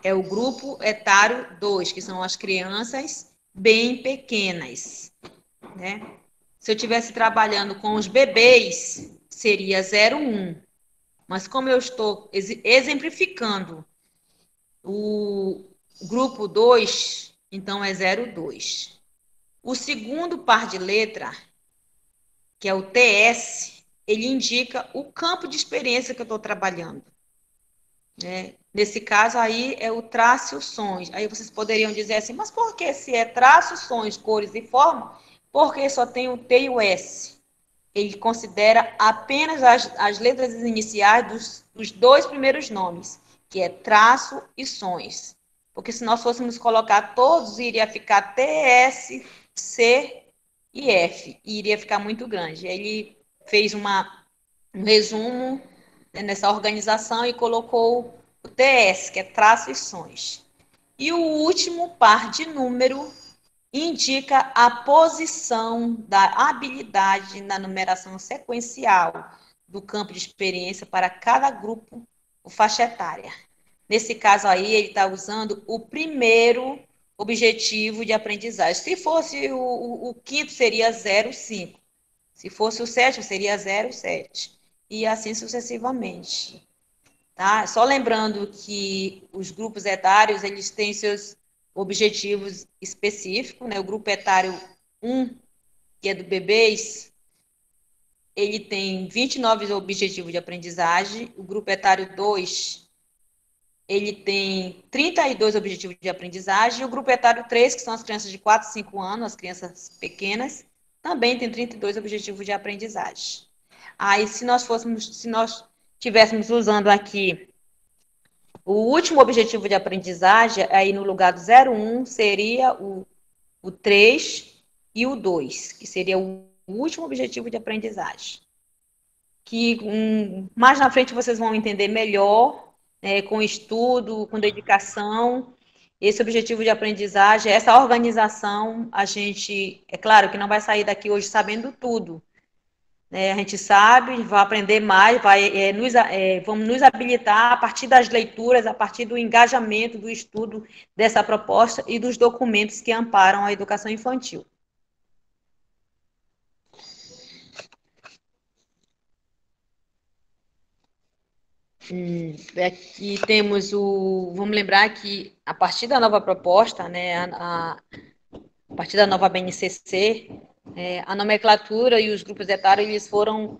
É o grupo etário 2, que são as crianças bem pequenas, né? Se eu estivesse trabalhando com os bebês, seria 01. Mas como eu estou exemplificando o grupo 2, então é 02. O segundo par de letra, que é o TS, ele indica o campo de experiência que eu estou trabalhando, né? Nesse caso aí é o traço e os sons. Aí vocês poderiam dizer assim, mas por que se é traço, sons, cores e forma? Porque só tem o T e o S. Ele considera apenas as letras iniciais dos 2 primeiros nomes, que é traço e sons. Porque se nós fôssemos colocar todos, iria ficar TS, C e F, e iria ficar muito grande. Ele fez um resumo, né, nessa organização e colocou o TS, que é traços e sons. E o último par de número indica a posição da habilidade na numeração sequencial do campo de experiência para cada grupo ou faixa etária. Nesse caso aí, ele está usando o primeiro objetivo de aprendizagem. Se fosse o quinto, seria 0,5. Se fosse o sétimo, seria 0,7. E assim sucessivamente. Tá? Só lembrando que os grupos etários, eles têm seus objetivos específicos, né? O grupo etário 1, que é do bebês, ele tem 29 objetivos de aprendizagem. O grupo etário 2, ele tem 32 objetivos de aprendizagem. E o grupo etário 3, que são as crianças de 4 a 5 anos, as crianças pequenas, também tem 32 objetivos de aprendizagem. Aí, se nós estivéssemos usando aqui o último objetivo de aprendizagem, aí no lugar do 0,1, seria o 3 e o 2, que seria o último objetivo de aprendizagem. Que mais na frente vocês vão entender melhor, com estudo, com dedicação, esse objetivo de aprendizagem, essa organização, a gente, é claro que não vai sair daqui hoje sabendo tudo, a gente sabe, vai aprender mais, vamos nos habilitar a partir das leituras, a partir do engajamento, do estudo dessa proposta e dos documentos que amparam a educação infantil. Aqui temos vamos lembrar que a partir da nova proposta, a partir da nova BNCC, a nomenclatura e os grupos etários eles foram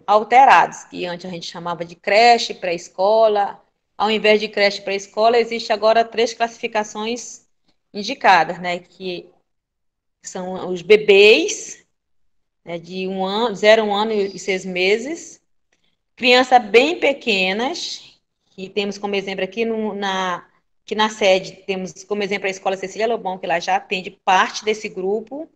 alterados, que antes a gente chamava de creche, pré-escola. Ao invés de creche e pré-escola, existe agora 3 classificações indicadas, que são os bebês, de 0 a 1 ano e 6 meses, crianças bem pequenas, que temos como exemplo aqui que na sede, temos como exemplo a Escola Cecília Lobão, que ela já atende parte desse grupo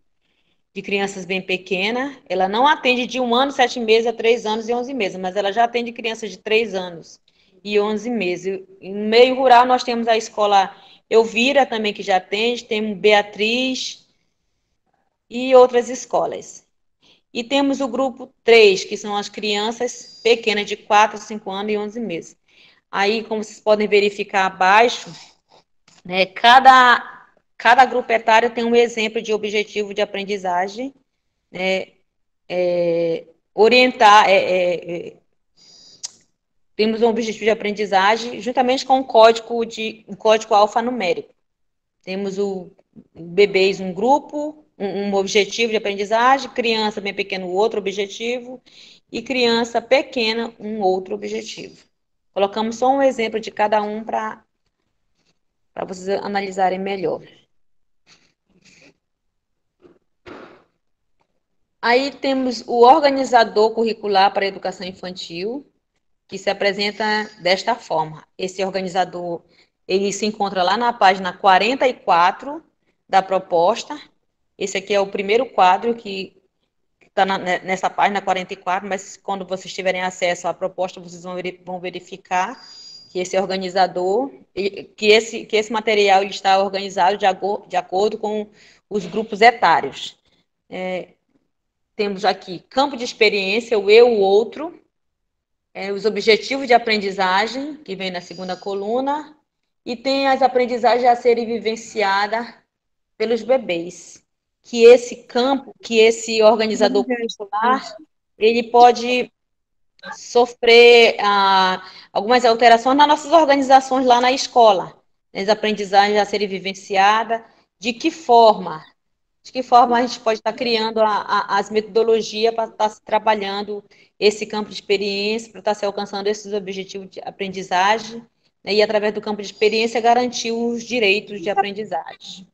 de crianças bem pequenas. Ela não atende de 1 ano, 7 meses a 3 anos e 11 meses, mas ela já atende crianças de 3 anos e 11 meses. No meio rural, nós temos a Escola Elvira também, que já atende, temos Beatriz e outras escolas. E temos o grupo 3, que são as crianças pequenas de 4 a 5 anos e 11 meses. Aí, como vocês podem verificar abaixo, cada grupo etário tem um exemplo de objetivo de aprendizagem, temos um objetivo de aprendizagem juntamente com um código alfanumérico. Temos o bebês, um grupo, um objetivo de aprendizagem, criança bem pequena, outro objetivo, e criança pequena, um outro objetivo. Colocamos só um exemplo de cada um para vocês analisarem melhor. Aí temos o organizador curricular para a educação infantil, que se apresenta desta forma. Esse organizador, ele se encontra lá na página 44 da proposta. Esse aqui é o primeiro quadro que está nessa página 44, mas quando vocês tiverem acesso à proposta, vocês vão verificar que esse organizador, que esse material ele está organizado de acordo com os grupos etários. Temos aqui campo de experiência, o eu, o outro, os objetivos de aprendizagem, que vem na segunda coluna, e tem as aprendizagens a serem vivenciadas pelos bebês. Que esse organizador curricular, ele pode sofrer algumas alterações nas nossas organizações lá na escola. As aprendizagens a serem vivenciadas, de que forma a gente pode estar criando as metodologias para estar trabalhando esse campo de experiência, para estar se alcançando esses objetivos de aprendizagem, e através do campo de experiência garantir os direitos de aprendizagem.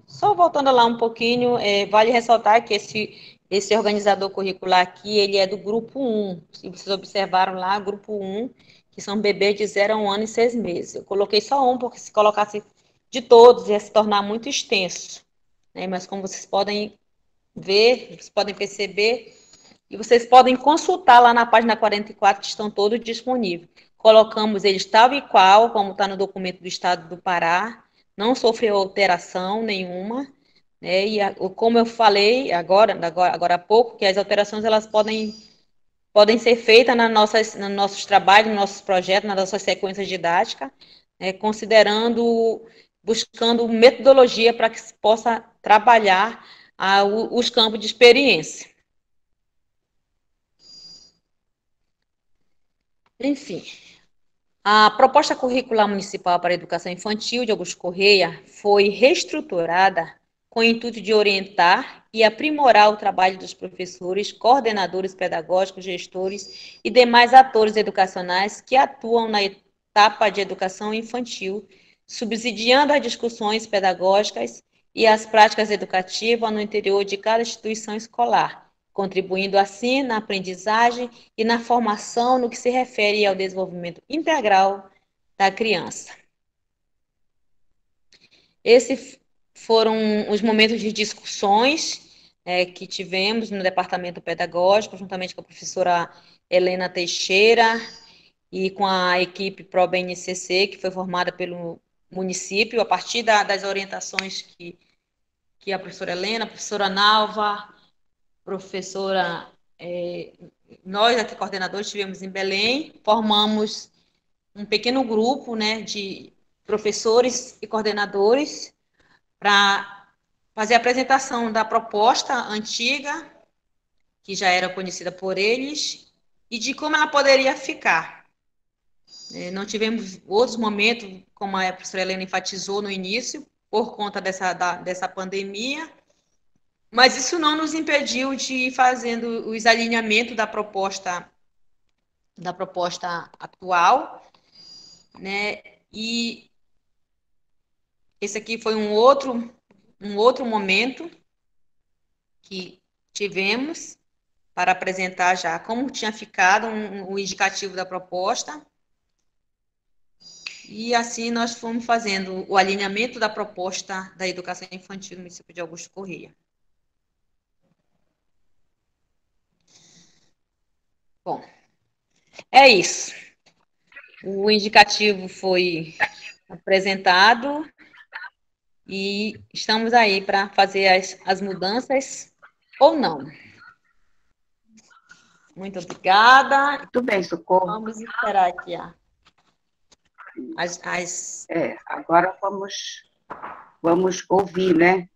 Só voltando lá um pouquinho, vale ressaltar que esse organizador curricular aqui, ele é do grupo 1. Se vocês observaram lá, grupo 1, que são bebês de 0 a 1 ano e 6 meses. Eu coloquei só um, porque se colocasse de todos, ia se tornar muito extenso. Mas como vocês podem ver, vocês podem perceber, e vocês podem consultar lá na página 44, que estão todos disponíveis. Colocamos eles tal e qual, como está no documento do Estado do Pará, não sofreu alteração nenhuma, né? E como eu falei agora há pouco, que as alterações elas podem ser feitas nos nossos trabalhos, nos nossos projetos, nas nossas sequências didáticas, né? Buscando metodologia para que se possa trabalhar os campos de experiência. Enfim, a proposta curricular municipal para a educação infantil de Augusto Correia foi reestruturada com o intuito de orientar e aprimorar o trabalho dos professores, coordenadores pedagógicos, gestores e demais atores educacionais que atuam na etapa de educação infantil, subsidiando as discussões pedagógicas e as práticas educativas no interior de cada instituição escolar, contribuindo assim na aprendizagem e na formação no que se refere ao desenvolvimento integral da criança. Esses foram os momentos de discussões que tivemos no departamento pedagógico, juntamente com a professora Helena Teixeira e com a equipe ProBNCC, que foi formada pelo município, a partir das orientações que a professora Helena, a professora Nalva, professora, nós aqui coordenadores estivemos em Belém, formamos um pequeno grupo, né, de professores e coordenadores para fazer a apresentação da proposta antiga, que já era conhecida por eles, e de como ela poderia ficar. Não tivemos outros momentos, como a professora Helena enfatizou no início, por conta dessa pandemia, mas isso não nos impediu de ir fazendo os alinhamentos da proposta atual, né? E esse aqui foi um outro momento que tivemos para apresentar já como tinha ficado o indicativo da proposta. E assim nós fomos fazendo o alinhamento da proposta da educação infantil no município de Augusto Correia. Bom, é isso. O indicativo foi apresentado e estamos aí para fazer as mudanças ou não. Muito obrigada. Muito bem, Socorro. Vamos esperar aqui agora vamos ouvir, né?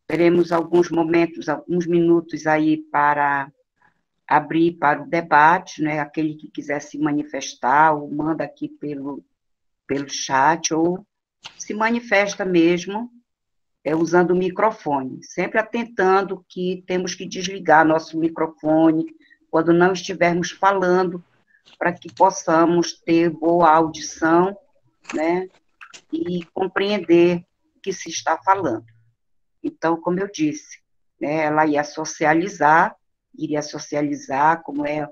Teremos alguns momentos, alguns minutos aí para abrir para o debate, né? Aquele que quiser se manifestar, ou manda aqui pelo chat, ou se manifesta mesmo, usando o microfone, sempre atentando que temos que desligar nosso microfone quando não estivermos falando, para que possamos ter boa audição, né? E compreender o que se está falando. Então, como eu disse, né, ela iria socializar como é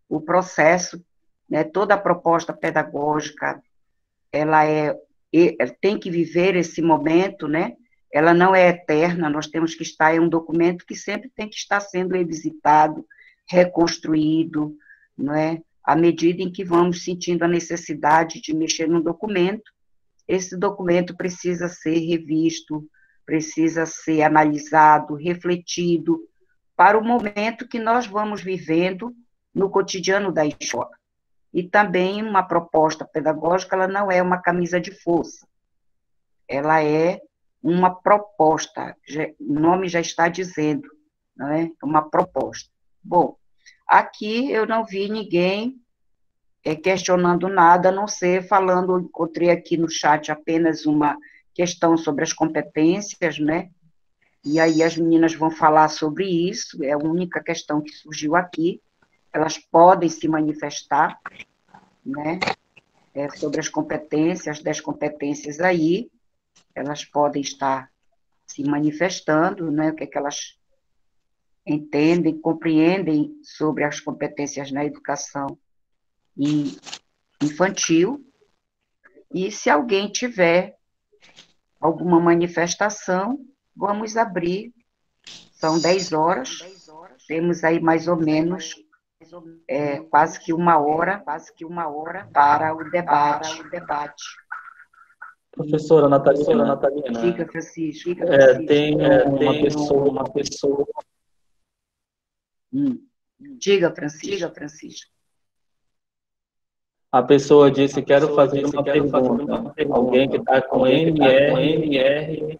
o processo, né, toda a proposta pedagógica, ela tem que viver esse momento, né, ela não é eterna, nós temos que estar em um documento que sempre tem que estar sendo revisitado, reconstruído, não é? À medida em que vamos sentindo a necessidade de mexer no documento, esse documento precisa ser revisto, precisa ser analisado, refletido, para o momento que nós vamos vivendo no cotidiano da escola. E também uma proposta pedagógica, ela não é uma camisa de força, ela é uma proposta, o nome já está dizendo, não é? Uma proposta. Bom, aqui eu não vi ninguém questionando nada, a não ser falando, encontrei aqui no chat apenas uma questão sobre as competências, né? E aí as meninas vão falar sobre isso, é a única questão que surgiu aqui, elas podem se manifestar, né? Sobre as competências, 10 competências aí, elas podem estar se manifestando, né? O que é que elas entendem, compreendem sobre as competências na educação infantil, e se alguém tiver alguma manifestação, vamos abrir são 10 horas, temos aí mais ou menos quase que uma hora para o debate. Professora Natalina, Diga, Francisco. tem uma pessoa. Diga, Francisco. A pessoa disse: quero fazer uma pergunta. Alguém que está com MR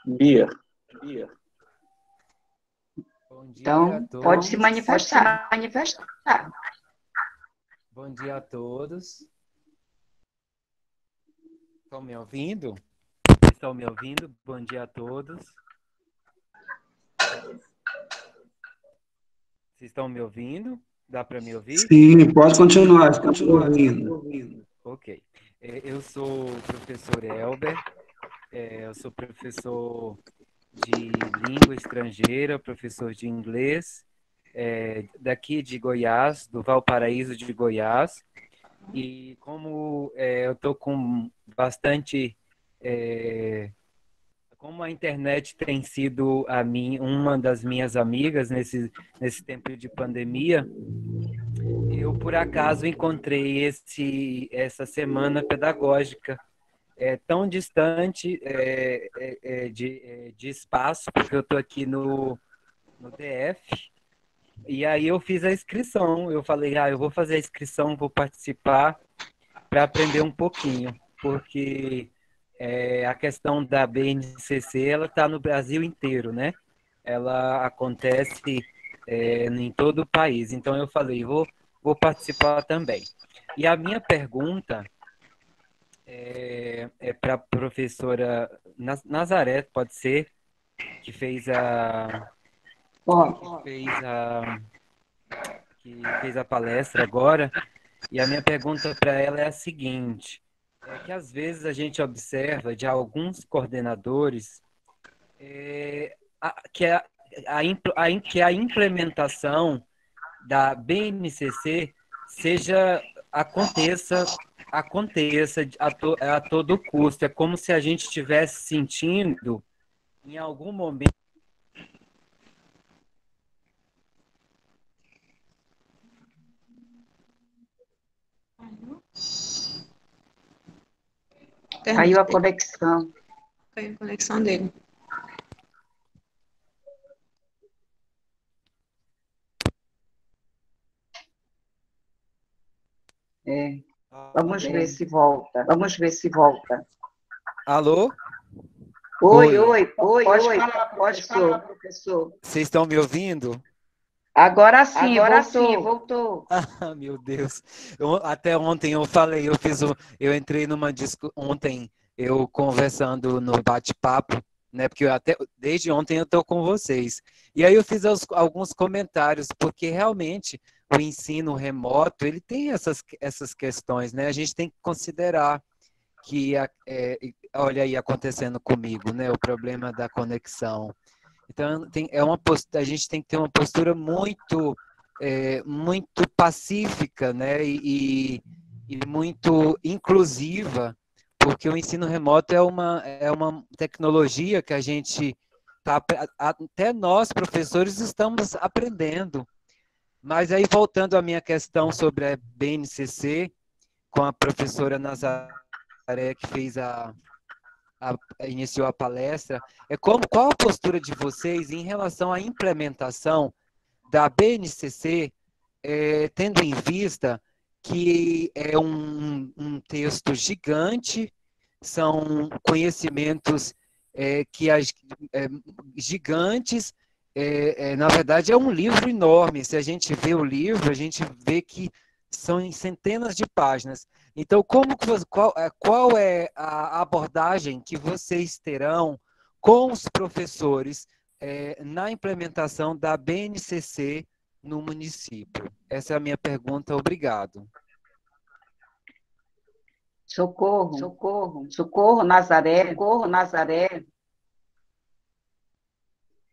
Beer. Então, pode se manifestar. Bom dia a todos. Estão me ouvindo? Bom dia a todos. Vocês estão me ouvindo? Dá para me ouvir? Sim, pode continuar ouvindo. Ok. Eu sou o professor Elber, eu sou professor de língua estrangeira, professor de inglês, daqui de Goiás, do Valparaíso de Goiás. E como eu estou com bastante... como a internet tem sido uma das minhas amigas nesse tempo de pandemia, eu, por acaso, encontrei essa semana pedagógica tão distante de espaço, porque eu estou aqui no DF, e aí eu fiz a inscrição. Eu falei, eu vou fazer a inscrição, vou participar para aprender um pouquinho, porque a questão da BNCC, ela está no Brasil inteiro, né? Ela acontece em todo o país. Então eu falei, vou participar também. E a minha pergunta é para a professora Nazaré, pode ser, que fez a palestra agora. E a minha pergunta para ela é a seguinte: que às vezes a gente observa de alguns coordenadores que a implementação da BNCC aconteça a todo custo. É como se a gente estivesse sentindo em algum momento Caiu a conexão. Caiu a conexão dele. Vamos ver se volta. Alô? Oi. Pode falar, professor. Vocês estão me ouvindo? Agora sim, voltou. Ah, meu Deus. Até ontem eu falei, eu entrei ontem, eu conversando no bate-papo, né? Porque desde ontem eu estou com vocês. E aí eu fiz alguns comentários, porque realmente o ensino remoto, ele tem essas questões, né? A gente tem que considerar que, olha aí acontecendo comigo, né? O problema da conexão. Então, a gente tem que ter uma postura muito pacífica, né? E muito inclusiva, porque o ensino remoto é uma tecnologia que a gente até nós, professores, estamos aprendendo. Mas aí, voltando à minha questão sobre a BNCC, com a professora Nazaré, que iniciou a palestra, qual a postura de vocês em relação à implementação da BNCC, tendo em vista que é um texto gigante, são conhecimentos gigantes, na verdade é um livro enorme. Se a gente vê o livro, a gente vê que são em centenas de páginas. Então, qual é a abordagem que vocês terão com os professores na implementação da BNCC no município? Essa é a minha pergunta. Obrigado. Socorro, Nazaré.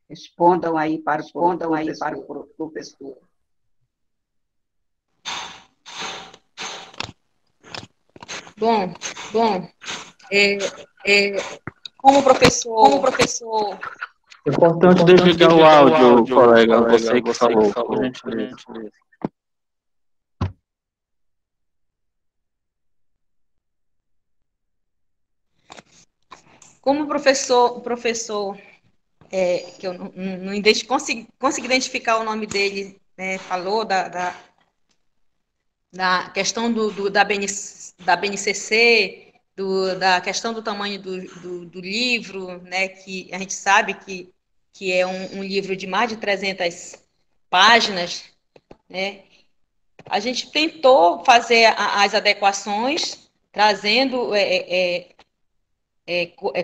Respondam aí para o professor. Bom, como professor Importante desligar o áudio, colega, você que falou, por gentileza. Como o professor que eu consegui identificar o nome dele, né, falou da questão da BNCC, da questão do tamanho do livro, né, que a gente sabe que é um livro de mais de 300 páginas, né. A gente tentou fazer as adequações, trazendo,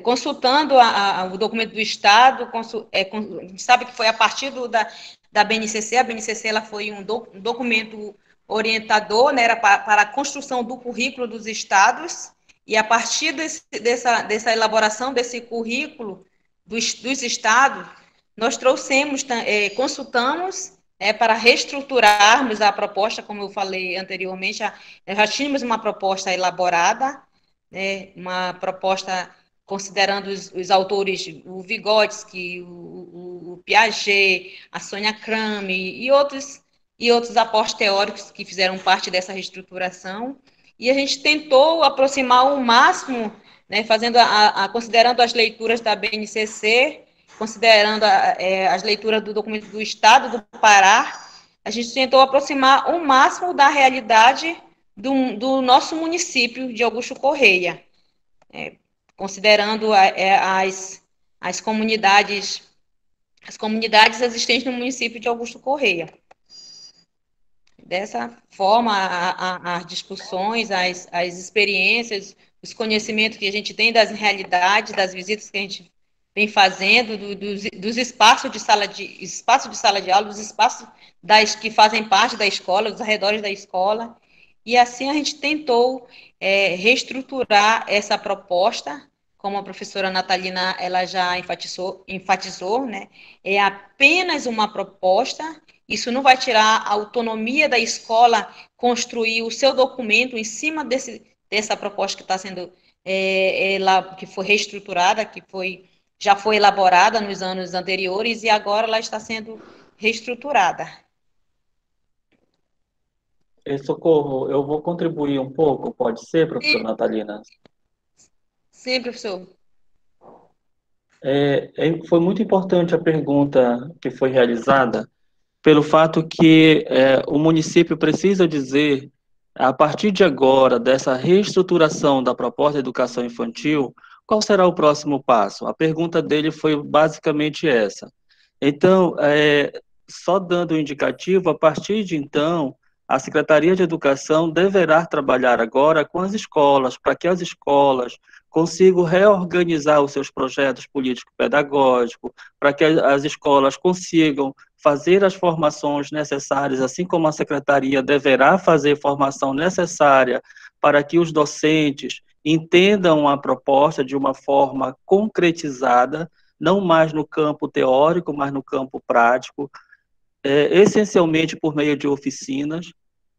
consultando o documento do Estado, a gente sabe que foi a partir da BNCC. A BNCC ela foi um documento orientador, né, era para a construção do currículo dos estados, e a partir dessa elaboração desse currículo dos estados, nós trouxemos, consultamos, para reestruturarmos a proposta, como eu falei anteriormente, já tínhamos uma proposta elaborada, né, uma proposta considerando os autores, o Vygotsky, o Piaget, a Sônia Krame e outros aportes teóricos que fizeram parte dessa reestruturação, e a gente tentou aproximar o máximo, né, considerando as leituras da BNCC, considerando as leituras do documento do Estado do Pará, a gente tentou aproximar o máximo da realidade do nosso município de Augusto Correia, considerando as comunidades existentes no município de Augusto Correia. Dessa forma, as discussões, as experiências, os conhecimentos que a gente tem das realidades, das visitas que a gente vem fazendo, dos espaços de sala de aula, dos espaços que fazem parte da escola, dos arredores da escola, e assim a gente tentou reestruturar essa proposta, como a professora Natalina ela já enfatizou, né? É apenas uma proposta, isso não vai tirar a autonomia da escola construir o seu documento em cima dessa proposta que está sendo, que foi reestruturada, já foi elaborada nos anos anteriores e agora ela está sendo reestruturada. Socorro, eu vou contribuir um pouco, pode ser, professora Natalina? Sim, professor. Foi muito importante a pergunta que foi realizada, pelo fato que o município precisa dizer, a partir de agora, dessa reestruturação da proposta de educação infantil, qual será o próximo passo? A pergunta dele foi basicamente essa. Então, só dando um indicativo, a partir de então, a Secretaria de Educação deverá trabalhar agora com as escolas, para que as escolas consigam reorganizar os seus projetos político-pedagógicos, para que as escolas consigam fazer as formações necessárias, assim como a Secretaria deverá fazer formação necessária para que os docentes entendam a proposta de uma forma concretizada, não mais no campo teórico, mas no campo prático, essencialmente por meio de oficinas,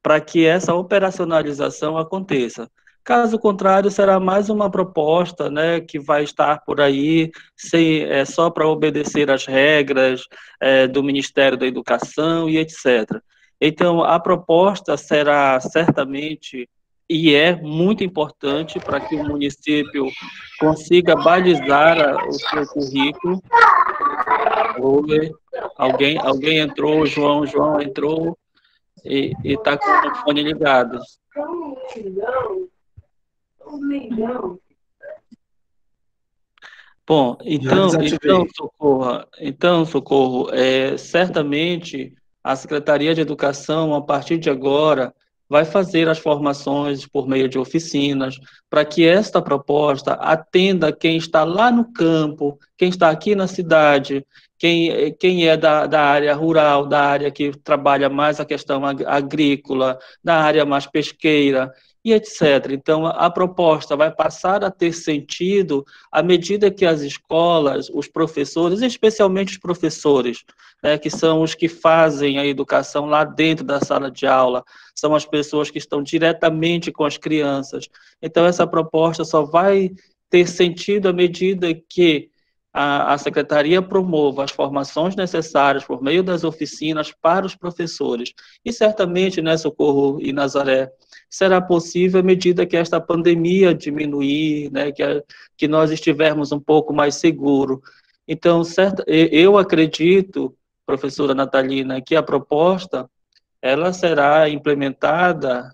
para que essa operacionalização aconteça. Caso contrário, será mais uma proposta, né, que vai estar por aí, só para obedecer às regras do Ministério da Educação e etc. Então, a proposta será certamente, e é muito importante para que o município consiga balizar o seu currículo. Alguém entrou, João entrou e está com o fone ligado. Bom, Socorro, certamente a Secretaria de Educação, a partir de agora, vai fazer as formações por meio de oficinas, para que esta proposta atenda quem está lá no campo, quem está aqui na cidade, quem é da área rural, da área que trabalha mais a questão agrícola, da área mais pesqueira, e etc. Então, a proposta vai passar a ter sentido à medida que as escolas, os professores, especialmente os professores, né, que são os que fazem a educação lá dentro da sala de aula, são as pessoas que estão diretamente com as crianças. Então, essa proposta só vai ter sentido à medida que a secretaria promova as formações necessárias por meio das oficinas para os professores. E certamente, né, Socorro e Nazaré, será possível à medida que esta pandemia diminuir, né, que nós estivermos um pouco mais seguros. Então, eu acredito, professora Natalina, que a proposta ela será implementada,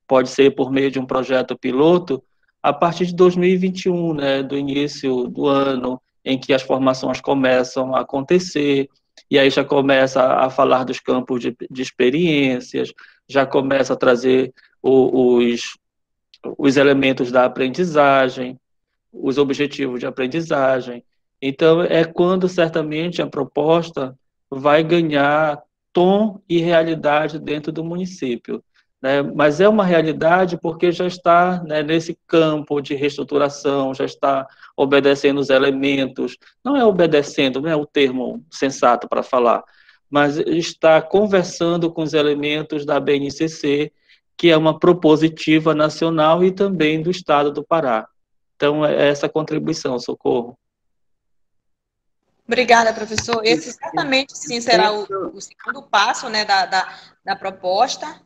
pode ser por meio de um projeto piloto, a partir de 2021, né, do início do ano, em que as formações começam a acontecer, e aí já começa a falar dos campos de experiências, já começa a trazer os elementos da aprendizagem, os objetivos de aprendizagem. Então, é quando, certamente, a proposta vai ganhar tom e realidade dentro do município. Né? Mas é uma realidade porque já está, né, nesse campo de reestruturação, já está obedecendo os elementos, não é obedecendo, não é o termo sensato para falar, mas está conversando com os elementos da BNCC, que é uma propositiva nacional e também do Estado do Pará. Então, é essa contribuição, Socorro. Obrigada, professor. Esse certamente, sim, será o segundo passo, né, da proposta.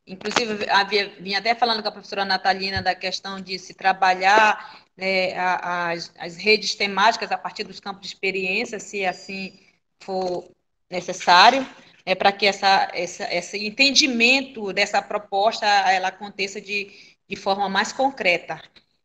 Inclusive, vinha até falando com a professora Natalina da questão de se trabalhar as redes temáticas a partir dos campos de experiência, se assim for necessário, para que esse entendimento dessa proposta ela aconteça de forma mais concreta.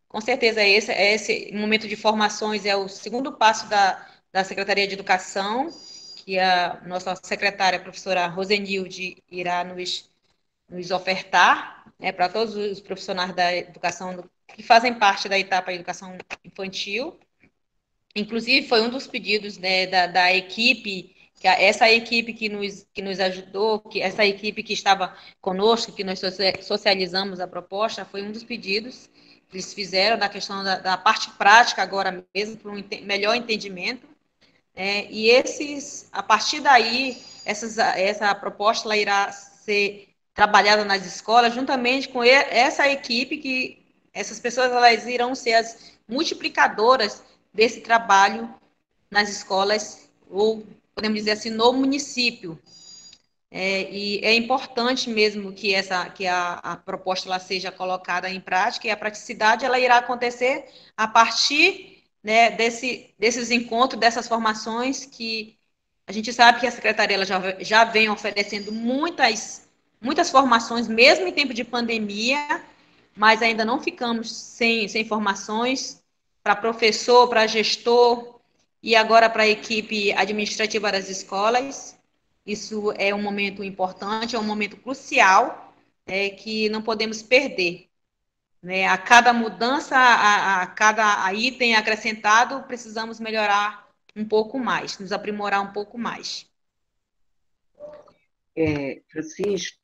Com certeza, esse momento de formações é o segundo passo da Secretaria de Educação, que a nossa secretária, a professora Rosenilde, irá nos ofertar, né, para todos os profissionais da educação que fazem parte da etapa de educação infantil. Inclusive, foi um dos pedidos, né, da equipe, essa equipe que nos ajudou, essa equipe que estava conosco, que nós socializamos a proposta, foi um dos pedidos que eles fizeram da questão da parte prática agora mesmo, para um melhor entendimento. E a partir daí, essa proposta ela irá ser trabalhada nas escolas, juntamente com essa equipe, que essas pessoas elas irão ser as multiplicadoras desse trabalho nas escolas, ou podemos dizer assim, no município. E é importante mesmo que a proposta ela seja colocada em prática, e a praticidade ela irá acontecer a partir, né, desses encontros, dessas formações, que a gente sabe que a Secretaria ela já vem oferecendo muitas formações, mesmo em tempo de pandemia, mas ainda não ficamos sem formações para professor, para gestor, e agora para a equipe administrativa das escolas. Isso é um momento importante, é um momento crucial, que não podemos perder. Né? A cada mudança, a cada item acrescentado, precisamos melhorar um pouco mais, nos aprimorar um pouco mais. Francisco,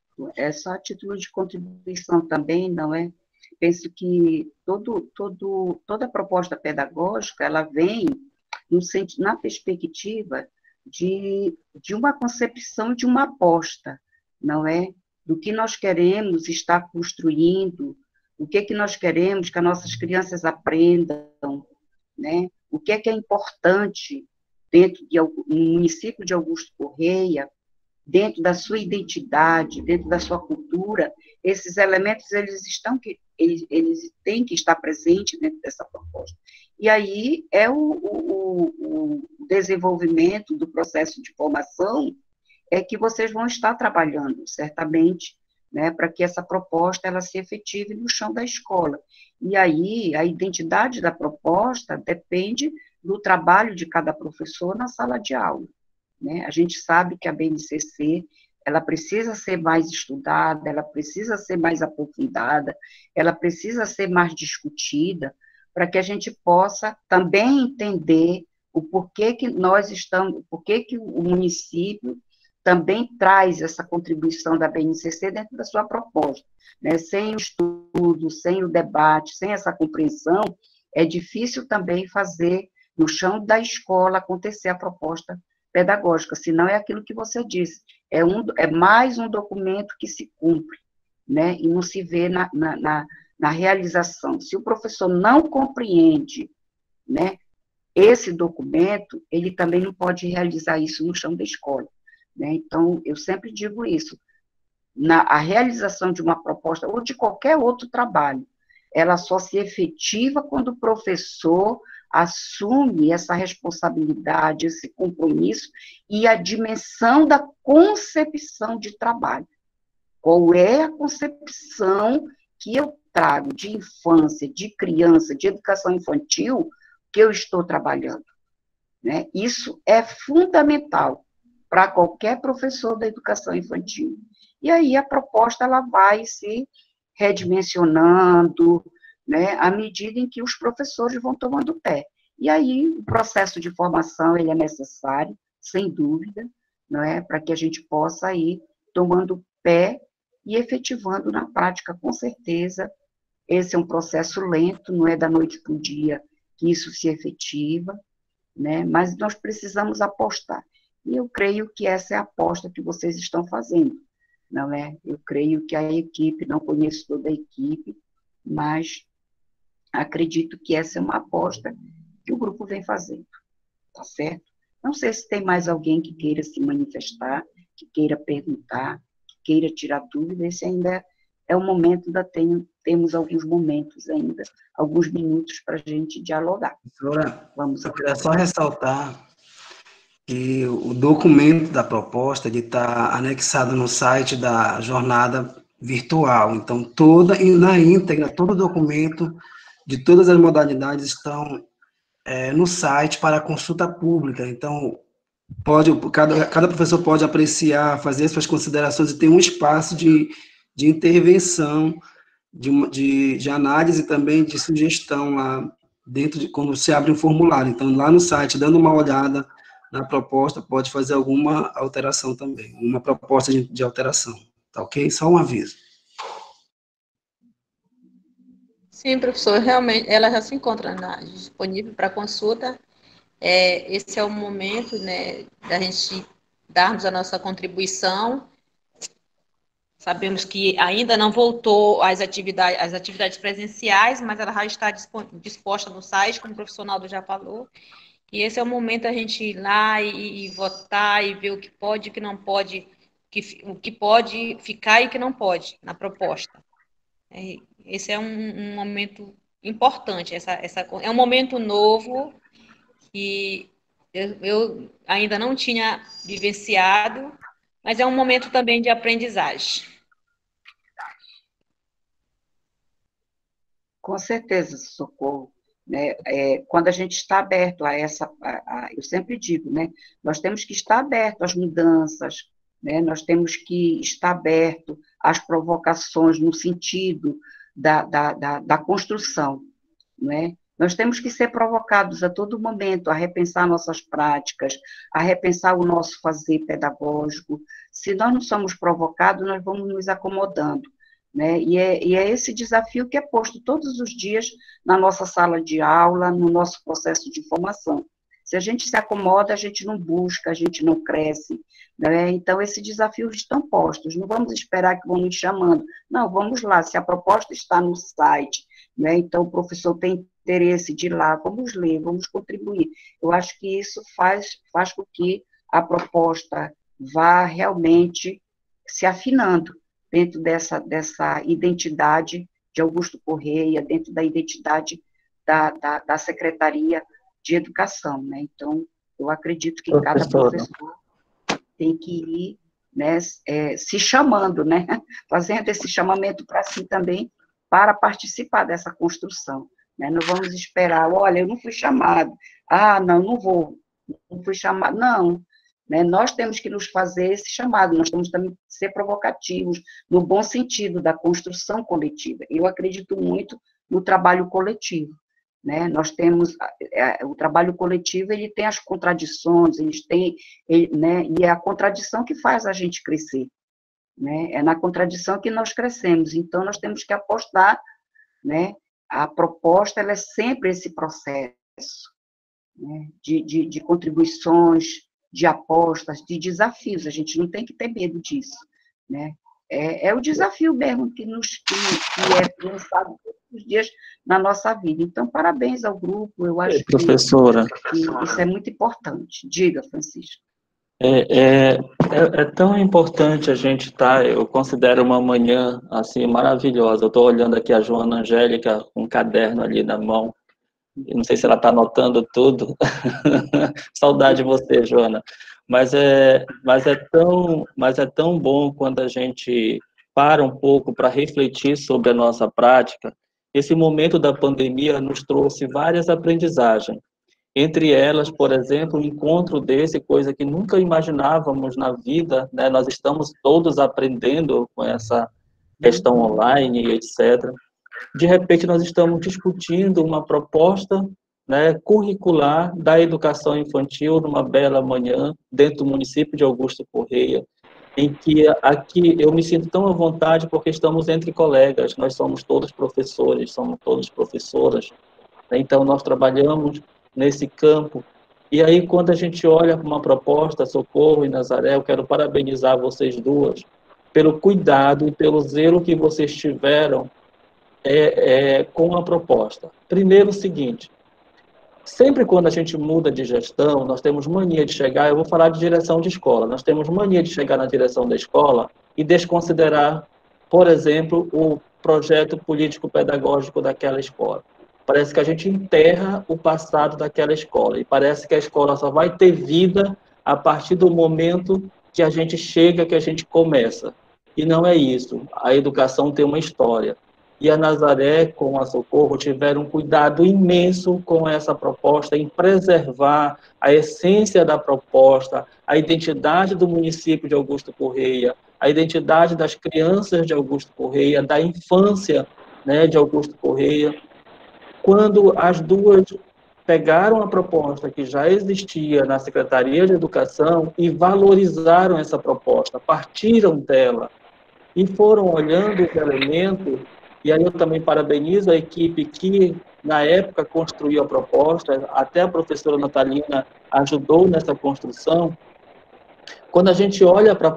só a título de contribuição também, não é? Penso que toda proposta pedagógica, ela vem na perspectiva de uma concepção, de uma aposta, não é? Do que nós queremos estar construindo, o que nós queremos que as nossas crianças aprendam, né? O que é importante dentro do município de Augusto Correia, dentro da sua identidade, dentro da sua cultura. Esses elementos, eles têm que estar presentes dentro dessa proposta. E aí é o desenvolvimento do processo de formação que vocês vão estar trabalhando, certamente, né, para que essa proposta ela se efetive no chão da escola. E aí a identidade da proposta depende do trabalho de cada professor na sala de aula. Né? A gente sabe que a BNCC ela precisa ser mais estudada, ela precisa ser mais aprofundada, ela precisa ser mais discutida, para que a gente possa também entender o porquê que nós estamos, porquê que o município também traz essa contribuição da BNCC dentro da sua proposta. Né? Sem o estudo, sem o debate, sem essa compreensão, é difícil também fazer no chão da escola acontecer a proposta pedagógica, senão é aquilo que você disse, é mais um documento que se cumpre, né, e não se vê na realização. Se o professor não compreende, né, esse documento, ele também não pode realizar isso no chão da escola, né? Então, eu sempre digo isso, a realização de uma proposta, ou de qualquer outro trabalho, ela só se efetiva quando o professor assume essa responsabilidade, esse compromisso e a dimensão da concepção de trabalho. Qual é a concepção que eu trago de infância, de criança, de educação infantil, que eu estou trabalhando, né? Isso é fundamental para qualquer professor da educação infantil. E aí a proposta ela vai se redimensionando, né, à medida em que os professores vão tomando pé. E aí o processo de formação ele é necessário, sem dúvida, não é, para que a gente possa ir tomando pé e efetivando na prática, com certeza. Esse é um processo lento, não é da noite para o dia que isso se efetiva, né, mas nós precisamos apostar. E eu creio que essa é a aposta que vocês estão fazendo, não é? Eu creio que a equipe, não conheço toda a equipe, mas acredito que essa é uma aposta que o grupo vem fazendo, tá certo? Não sei se tem mais alguém que queira se manifestar, que queira perguntar, que queira tirar dúvida. Esse ainda é o momento, temos alguns momentos ainda, alguns minutos para a gente dialogar. Professora, eu queria só ressaltar que o documento da proposta está anexado no site da jornada virtual. Então, na íntegra, todo o documento de todas as modalidades estão no site para consulta pública. Então, cada professor pode apreciar, fazer suas considerações e tem um espaço de intervenção, de análise também, de sugestão lá dentro de quando se abre um formulário. Então, lá no site, dando uma olhada na proposta, pode fazer alguma alteração também, uma proposta de alteração, tá ok? Só um aviso. Sim, professor, realmente, ela já se encontra disponível para consulta. Esse é o momento, né, da gente darmos a nossa contribuição. Sabemos que ainda não voltou às atividades presenciais, mas ela já está disposta no site, como o professor Naldo já falou. E esse é o momento da gente ir lá e votar e ver o que pode e o que não pode, o que pode ficar e o que não pode na proposta. Esse é um momento importante, é um momento novo que eu ainda não tinha vivenciado, mas é um momento também de aprendizagem. Com certeza, Socorro. Né? Quando a gente está aberto a eu sempre digo, né? Nós temos que estar aberto às mudanças, né? Nós temos que estar aberto às provocações no sentido da construção, né? Nós temos que ser provocados a todo momento a repensar nossas práticas, a repensar o nosso fazer pedagógico. Se nós não somos provocados, nós vamos nos acomodando, né? E é esse desafio que é posto todos os dias na nossa sala de aula, no nosso processo de formação. Se a gente se acomoda, a gente não busca, a gente não cresce, né? Então, esses desafios estão postos, não vamos esperar que vão nos chamando. Não, vamos lá, se a proposta está no site, né? Então o professor tem interesse de ir lá, vamos ler, vamos contribuir. Eu acho que isso faz com que a proposta vá realmente se afinando dentro dessa identidade de Augusto Correia, dentro da identidade da Secretaria de Educação, né? Então, eu acredito que cada professor tem que ir, né, se chamando, né? Fazendo esse chamamento para si também, para participar dessa construção, né? Não vamos esperar, olha, eu não fui chamado, não vou, não fui chamado, não. Né? Nós temos que nos fazer esse chamado, nós temos também que ser provocativos, no bom sentido da construção coletiva. Eu acredito muito no trabalho coletivo, né? Nós temos, o trabalho coletivo, ele tem as contradições, né? E é a contradição que faz a gente crescer, né? É na contradição que nós crescemos, então nós temos que apostar, né? A proposta, ela é sempre esse processo, né? de contribuições, de apostas, de desafios, a gente não tem que ter medo disso, né? É o desafio mesmo que é lançado todos os dias na nossa vida. Então, parabéns ao grupo, eu acho professora, que isso é muito importante. Diga, Francisco. É tão importante a gente estar, eu considero uma manhã, assim, maravilhosa. Eu estou olhando aqui a Joana Angélica com um caderno ali na mão, eu não sei se ela está anotando tudo. Saudade de você, Joana. Mas é tão bom quando a gente para um pouco para refletir sobre a nossa prática. Esse momento da pandemia nos trouxe várias aprendizagens. Entre elas, por exemplo, um encontro desse, coisa que nunca imaginávamos na vida, né? Nós estamos todos aprendendo com essa questão online e etc. De repente, nós estamos discutindo uma proposta, né, curricular da educação infantil numa bela manhã, dentro do município de Augusto Correia, em que aqui eu me sinto tão à vontade porque estamos entre colegas, nós somos todos professores, somos todas professoras, né? Então nós trabalhamos nesse campo. E aí, quando a gente olha para uma proposta, Socorro e Nazaré, eu quero parabenizar vocês duas pelo cuidado e pelo zelo que vocês tiveram com a proposta. Primeiro, o seguinte, sempre quando a gente muda de gestão, nós temos mania de chegar, eu vou falar de direção de escola, nós temos mania de chegar na direção da escola e desconsiderar, por exemplo, o projeto político-pedagógico daquela escola. Parece que a gente enterra o passado daquela escola e parece que a escola só vai ter vida a partir do momento que a gente chega, que a gente começa. E não é isso. A educação tem uma história. E a Nazaré, com a Socorro, tiveram um cuidado imenso com essa proposta, em preservar a essência da proposta, a identidade do município de Augusto Correia, a identidade das crianças de Augusto Correia, da infância, né, de Augusto Correia. Quando as duas pegaram a proposta que já existia na Secretaria de Educação e valorizaram essa proposta, partiram dela e foram olhando os elementos, e aí eu também parabenizo a equipe que, na época, construiu a proposta, até a professora Natalina ajudou nessa construção. Quando a gente olha para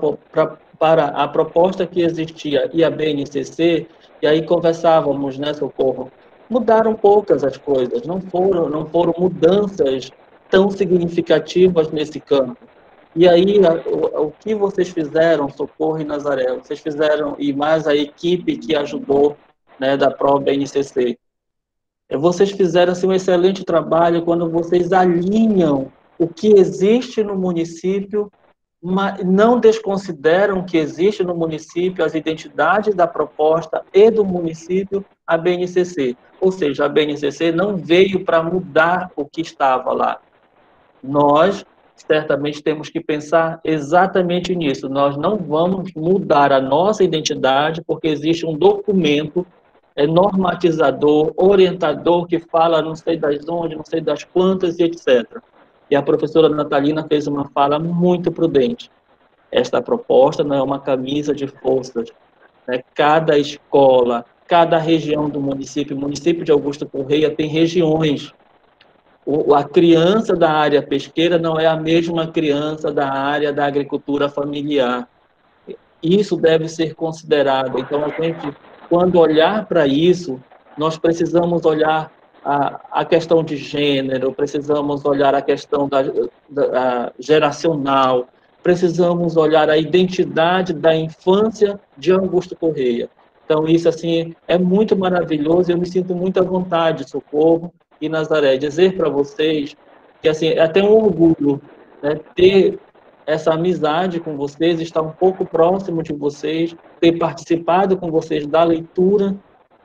a proposta que existia e a BNCC, e aí conversávamos, né, Socorro, mudaram poucas as coisas, não foram mudanças tão significativas nesse campo. E aí, o que vocês fizeram, Socorro e Nazaré, vocês fizeram, e mais a equipe que ajudou, né, da BNCC, vocês fizeram assim, um excelente trabalho quando vocês alinham o que existe no município, mas não desconsideram que existe no município as identidades da proposta e do município, a BNCC. Ou seja, a BNCC não veio para mudar o que estava lá. Nós, certamente, temos que pensar exatamente nisso. Nós não vamos mudar a nossa identidade porque existe um documento normatizador, orientador, que fala não sei das onde, não sei das quantas e etc. E a professora Natalina fez uma fala muito prudente. Esta proposta não é uma camisa de forças. Né? Cada escola, cada região do município, o município de Augusto Correia tem regiões. A criança da área pesqueira não é a mesma criança da área da agricultura familiar. Isso deve ser considerado. Então, a gente, quando olhar para isso, nós precisamos olhar a questão de gênero, precisamos olhar a questão da geracional, precisamos olhar a identidade da infância de Augusto Correia. Então, isso, assim, é muito maravilhoso e eu me sinto muito à vontade, Socorro e Nazaré, dizer para vocês que, assim, é até um orgulho, né, ter essa amizade com vocês, estar um pouco próximo de vocês, ter participado com vocês da leitura.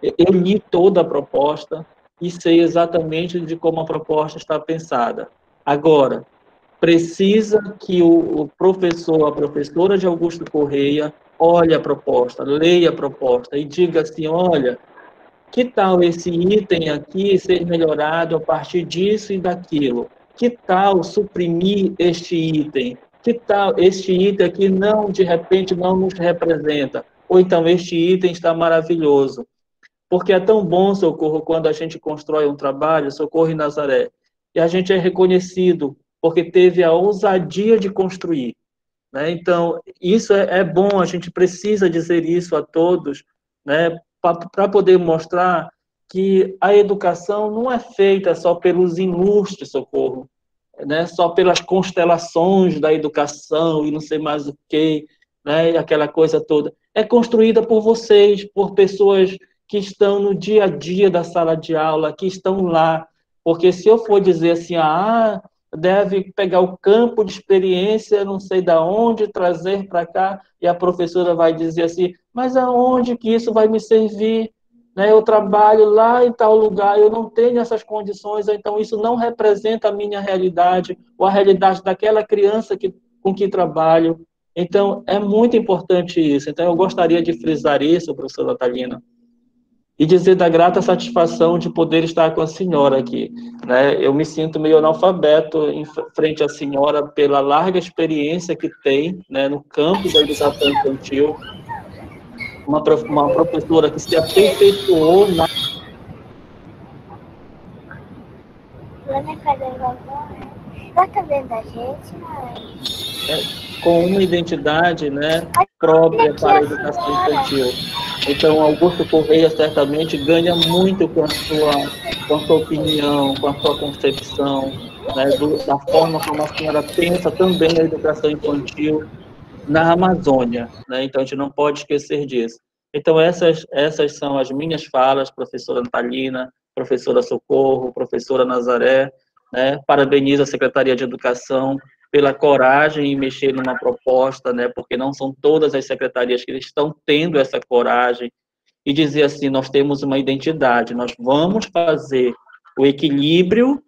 Eu li toda a proposta e sei exatamente de como a proposta está pensada. Agora, precisa que o professor, a professora de Augusto Correia, olhe a proposta, leia a proposta e diga assim, olha, que tal esse item aqui ser melhorado a partir disso e daquilo? Que tal suprimir este item? Que tal este item aqui não, de repente, não nos representa? Ou então, este item está maravilhoso. Porque é tão bom, Socorro, quando a gente constrói um trabalho, Socorro e Nazaré, e a gente é reconhecido porque teve a ousadia de construir. né? Então, isso é bom, a gente precisa dizer isso a todos, né? Para poder mostrar que a educação não é feita só pelos ilustres, Socorro, né? Só pelas constelações da educação e não sei mais o que, né? E aquela coisa toda. É construída por vocês, por pessoas que estão no dia a dia da sala de aula, que estão lá. Porque se eu for dizer assim, deve pegar o campo de experiência, não sei da onde, trazer para cá, e a professora vai dizer assim, mas aonde que isso vai me servir? Né? Eu trabalho lá em tal lugar, eu não tenho essas condições, então isso não representa a minha realidade, ou a realidade daquela criança com que trabalho. Então, é muito importante isso. Então, eu gostaria de frisar isso, professora Natalina, e dizer da grata satisfação de poder estar com a senhora aqui, né? Eu me sinto meio analfabeto em frente à senhora pela larga experiência que tem, né, no campo da educação infantil, uma professora que se aperfeiçoou na... Tá vendo a gente, mãe? Com uma identidade, né, própria para a educação infantil. Então, Augusto Correia certamente ganha muito com a sua opinião, com a sua concepção, né, da forma como a senhora pensa também a educação infantil na Amazônia, né? Então, a gente não pode esquecer disso. Então, essas são as minhas falas, professora Natalina, professora Socorro, professora Nazaré, né? Parabenizo a Secretaria de Educação pela coragem em mexer numa proposta, né? Porque não são todas as secretarias que estão tendo essa coragem e dizer assim, nós temos uma identidade, nós vamos fazer o equilíbrio,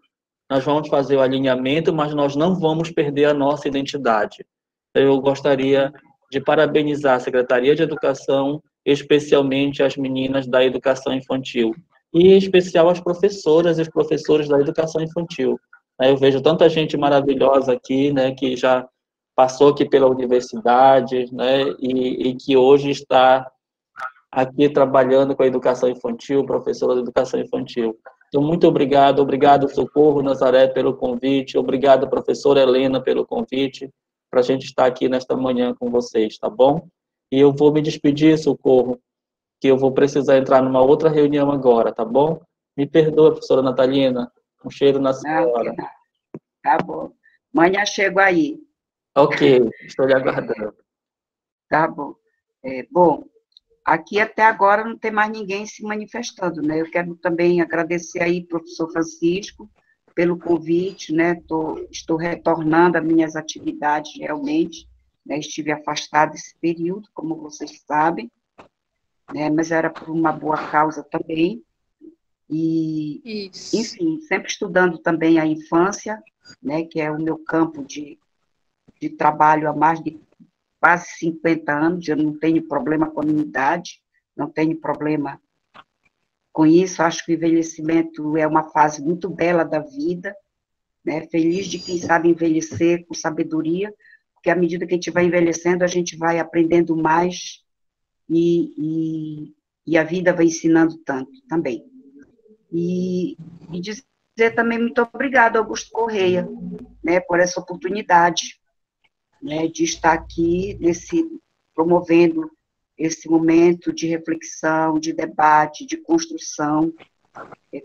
nós vamos fazer o alinhamento, mas nós não vamos perder a nossa identidade. Eu gostaria de parabenizar a Secretaria de Educação, especialmente as meninas da educação infantil, e em especial as professoras e os professores da educação infantil. Eu vejo tanta gente maravilhosa aqui, né, que já passou aqui pela universidade, né, e que hoje está aqui trabalhando com a educação infantil, professora da educação infantil. Então, muito obrigado Socorro Nazaré pelo convite, obrigado professora Helena pelo convite, para a gente estar aqui nesta manhã com vocês, tá bom? E eu vou me despedir, Socorro, que eu vou precisar entrar numa outra reunião agora, tá bom? Me perdoa, professora Natalina, um cheiro na senhora. Tá bom. Amanhã chego aí. Ok, estou lhe aguardando. Tá bom. Bom, aqui até agora não tem mais ninguém se manifestando, né? Eu quero também agradecer aí, professor Francisco, pelo convite, né? Estou retornando às minhas atividades realmente, né? Estive afastada esse período, como vocês sabem, né? Mas era por uma boa causa também. E, isso. Enfim, sempre estudando também a infância, né? Que é o meu campo de trabalho há mais de quase 50 anos, eu não tenho problema com a minha idade, não tenho problema com isso, acho que o envelhecimento é uma fase muito bela da vida, né? Feliz de quem sabe envelhecer com sabedoria, porque à medida que a gente vai envelhecendo, a gente vai aprendendo mais e a vida vai ensinando tanto também. E dizer também muito obrigado, Augusto Correia, né, por essa oportunidade, né, de estar aqui promovendo esse momento de reflexão, de debate, de construção.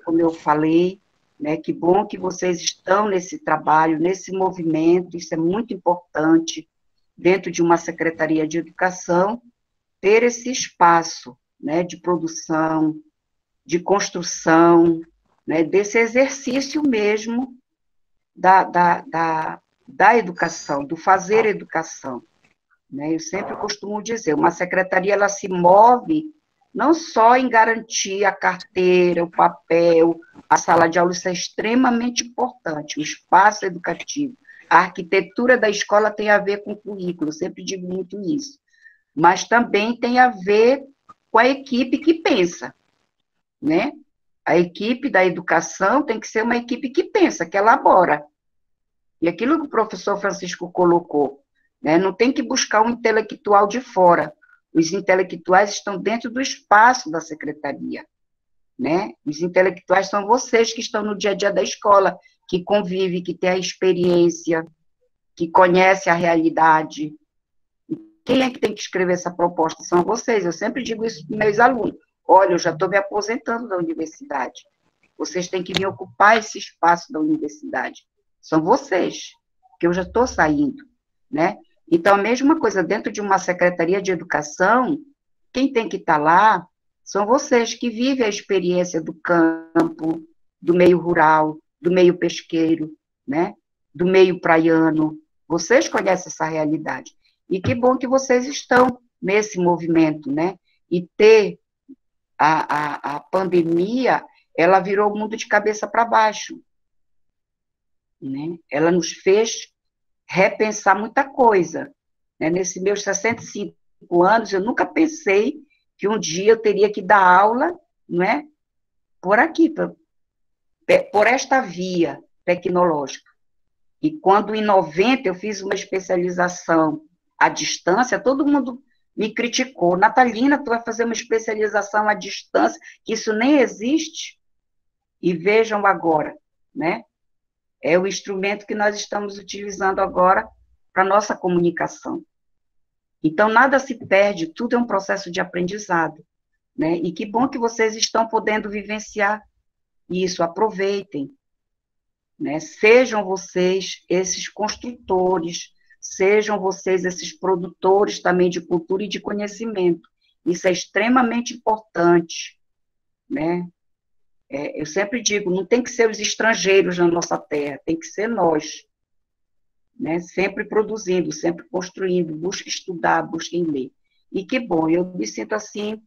Como eu falei, né, que bom que vocês estão nesse trabalho, nesse movimento, isso é muito importante, dentro de uma Secretaria de Educação, ter esse espaço, né, de produção, de construção, né, desse exercício mesmo da educação, do fazer educação. Né? Eu sempre costumo dizer, uma secretaria ela se move não só em garantir a carteira, o papel, a sala de aula, isso é extremamente importante, o espaço educativo. A arquitetura da escola tem a ver com o currículo, eu sempre digo muito isso, mas também tem a ver com a equipe que pensa, né? A equipe da educação tem que ser uma equipe que pensa, que elabora. E aquilo que o professor Francisco colocou, né, não tem que buscar um intelectual de fora. Os intelectuais estão dentro do espaço da secretaria. Né? Os intelectuais são vocês que estão no dia a dia da escola, que convivem, que têm a experiência, que conhecem a realidade. Quem é que tem que escrever essa proposta? São vocês. Eu sempre digo isso para meus alunos. Olha, eu já estou me aposentando da universidade. Vocês têm que vir ocupar esse espaço da universidade. São vocês, que eu já estou saindo, né? Então, a mesma coisa, dentro de uma secretaria de educação, quem tem que estar lá são vocês que vivem a experiência do campo, do meio rural, do meio pesqueiro, né? Do meio praiano. Vocês conhecem essa realidade. E que bom que vocês estão nesse movimento, né? E ter a pandemia, ela virou o mundo de cabeça para baixo, né? Ela nos fez repensar muita coisa, né? Nesses meus 65 anos, eu nunca pensei que um dia eu teria que dar aula, não é? Por aqui, por esta via tecnológica. E quando, em 90, eu fiz uma especialização à distância, todo mundo me criticou. Natalina, tu vai fazer uma especialização à distância, que isso nem existe. E vejam agora, né? É o instrumento que nós estamos utilizando agora para a nossa comunicação. Então, nada se perde, tudo é um processo de aprendizado, né? E que bom que vocês estão podendo vivenciar isso, aproveitem, né? Sejam vocês esses construtores, sejam vocês esses produtores também de cultura e de conhecimento. Isso é extremamente importante, né? Eu sempre digo, não tem que ser os estrangeiros na nossa terra, tem que ser nós, né? Sempre produzindo, sempre construindo, busque estudar, busquem ler. E que bom, eu me sinto assim,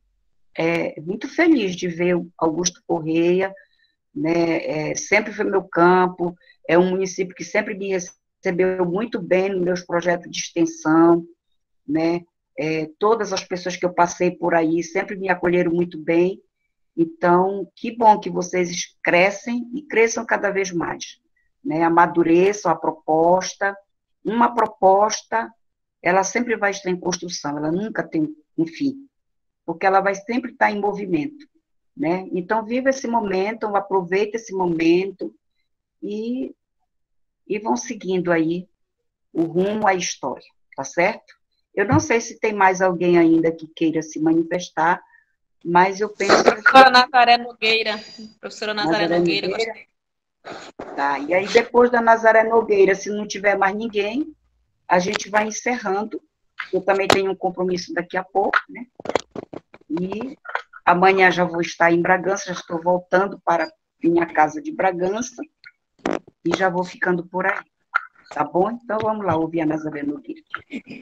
muito feliz de ver o Augusto Correia, né? Sempre foi meu campo, é um município que sempre me recebeu muito bem nos meus projetos de extensão, né? Todas as pessoas que eu passei por aí sempre me acolheram muito bem. Então, que bom que vocês crescem e cresçam cada vez mais, né? Amadureçam a proposta. Uma proposta, ela sempre vai estar em construção, ela nunca tem um fim, porque ela vai sempre estar em movimento, né? Então, viva esse momento, aproveita esse momento e vão seguindo aí o rumo à história, tá certo? Eu não sei se tem mais alguém ainda que queira se manifestar, mas eu penso... Professora Nazaré Nogueira. Professora Nazaré Nogueira. Tá, e aí depois da Nazaré Nogueira, se não tiver mais ninguém, a gente vai encerrando. Eu também tenho um compromisso daqui a pouco, né? E amanhã já vou estar em Bragança, já estou voltando para minha casa de Bragança, e já vou ficando por aí. Tá bom? Então vamos lá, ouvir a Nazaré Nogueira.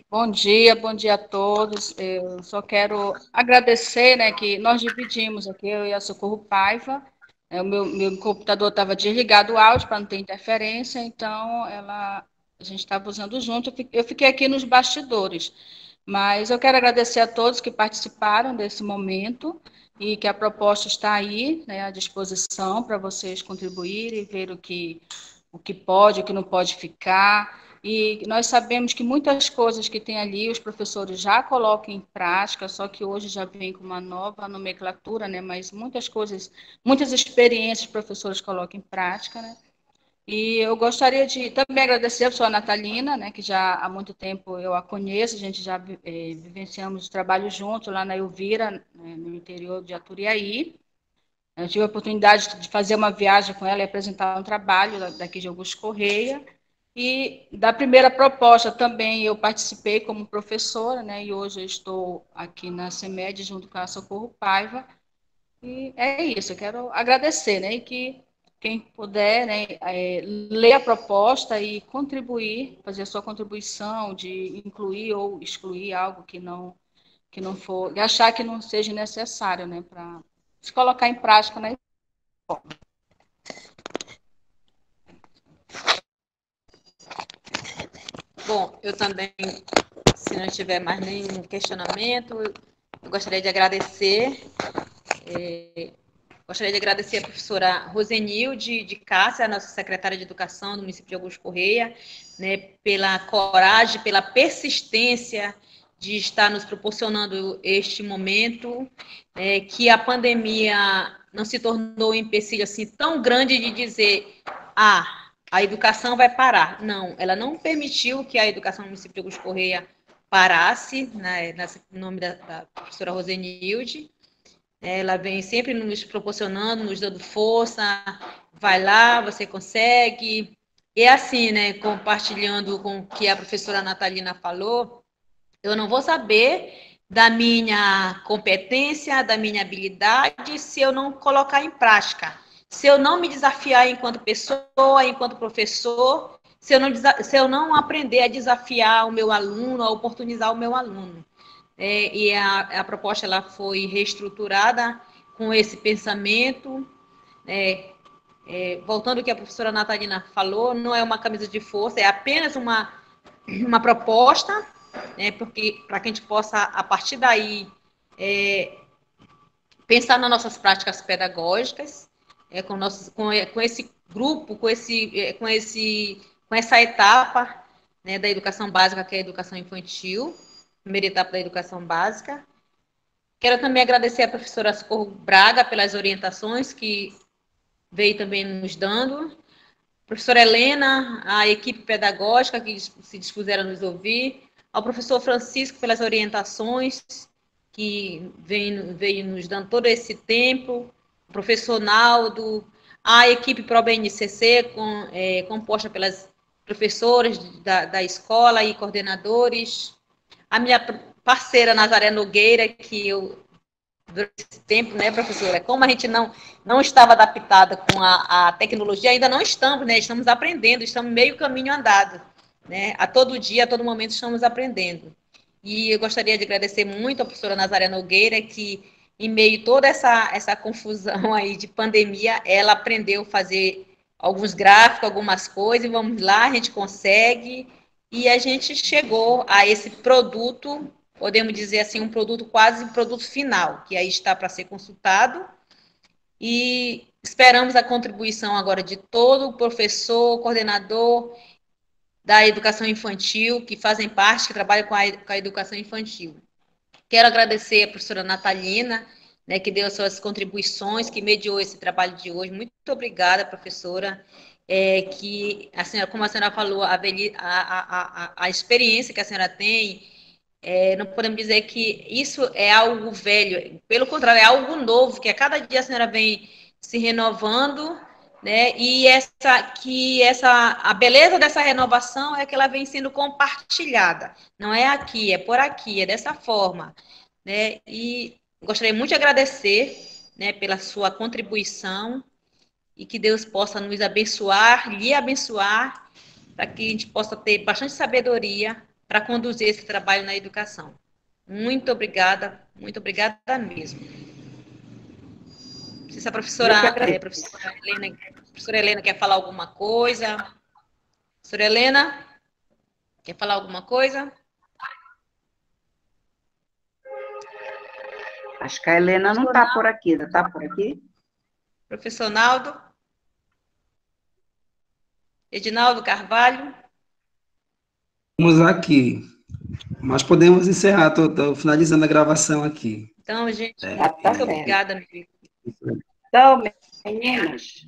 Bom dia a todos. Eu só quero agradecer, né, que nós dividimos aqui, eu e a Socorro Paiva. O meu computador estava desligado o áudio para não ter interferência, então a gente estava usando junto. Eu fiquei aqui nos bastidores. Mas eu quero agradecer a todos que participaram desse momento e que a proposta está aí, né, à disposição para vocês contribuírem e ver o que pode, o que não pode ficar. E nós sabemos que muitas coisas que tem ali, os professores já colocam em prática, só que hoje já vem com uma nova nomenclatura, né? Mas muitas coisas, muitas experiências os professores colocam em prática, né? E eu gostaria de também agradecer a professora Natalina, né? Que já há muito tempo eu a conheço, a gente já vivenciamos o trabalho junto lá na Elvira, né, no interior de Aturiaí. Eu tive a oportunidade de fazer uma viagem com ela e apresentar um trabalho daqui de Augusto Correia. E da primeira proposta também eu participei como professora, né? E hoje eu estou aqui na CEMED junto com a Socorro Paiva. E é isso, eu quero agradecer, né? E que quem puder, né, ler a proposta e contribuir, fazer a sua contribuição de incluir ou excluir algo que não for, achar que não seja necessário, né? Para se colocar em prática na escola. Bom, eu também, se não tiver mais nenhum questionamento, eu gostaria de agradecer. Gostaria de agradecer a professora Rosenilde de Cássia, a nossa secretária de Educação do município de Augusto Correia, né, pela coragem, pela persistência de estar nos proporcionando este momento, que a pandemia não se tornou um empecilho assim tão grande de dizer, a educação vai parar. Não, ela não permitiu que a educação no município de Augusto Correia parasse, né, em nome da professora Rosenilde. Ela vem sempre nos proporcionando, nos dando força, vai lá, você consegue. E assim, né, compartilhando com o que a professora Natalina falou, eu não vou saber da minha competência, da minha habilidade, se eu não colocar em prática. Se eu não me desafiar enquanto pessoa, enquanto professor, se eu não aprender a desafiar o meu aluno, a oportunizar o meu aluno. E a proposta ela foi reestruturada com esse pensamento. Voltando ao que a professora Natalina falou, não é uma camisa de força, é apenas uma proposta, porque para que a gente possa, a partir daí, pensar nas nossas práticas pedagógicas, com esse grupo, com essa etapa, né, da educação básica, que é a educação infantil, primeira etapa da educação básica. Quero também agradecer à professora Socorro Braga pelas orientações que veio também nos dando. Professora Helena, a equipe pedagógica que se dispuseram a nos ouvir. Ao professor Francisco pelas orientações que veio nos dando todo esse tempo. O professor Naldo, a equipe ProBNCC, composta pelas professoras da escola e coordenadores. A minha parceira Nazaré Nogueira, que eu, durante esse tempo, né, professora, como a gente não estava adaptada com a tecnologia, ainda não estamos, né, estamos aprendendo, estamos meio caminho andado, né, a todo dia, a todo momento estamos aprendendo. E eu gostaria de agradecer muito a professora Nazaré Nogueira, que em meio a toda essa confusão aí de pandemia, ela aprendeu a fazer alguns gráficos, algumas coisas, e vamos lá, a gente consegue. E a gente chegou a esse produto, podemos dizer assim, quase um produto final, que aí está para ser consultado. E esperamos a contribuição agora de todo o professor, coordenador da educação infantil, que fazem parte, que trabalham com a educação infantil. Quero agradecer a professora Natalina, né, que deu as suas contribuições, que mediou esse trabalho de hoje. Muito obrigada, professora. Que a senhora, como a senhora falou, a experiência que a senhora tem, não podemos dizer que isso é algo velho, pelo contrário, é algo novo, que a cada dia a senhora vem se renovando, né? E a beleza dessa renovação é que ela vem sendo compartilhada, não é aqui, é por aqui, é dessa forma, né? E gostaria muito de agradecer, né, pela sua contribuição, e que Deus possa nos abençoar, lhe abençoar, para que a gente possa ter bastante sabedoria para conduzir esse trabalho na educação. Muito obrigada mesmo. Não sei se a professora Helena quer falar alguma coisa. Professora Helena, quer falar alguma coisa? Acho que a Helena não está por aqui, não está por aqui? Professor Naldo? Edinaldo Carvalho? Estamos aqui, mas podemos encerrar, estou finalizando a gravação aqui. Então, gente, muito obrigada, amigo. Então, meninas,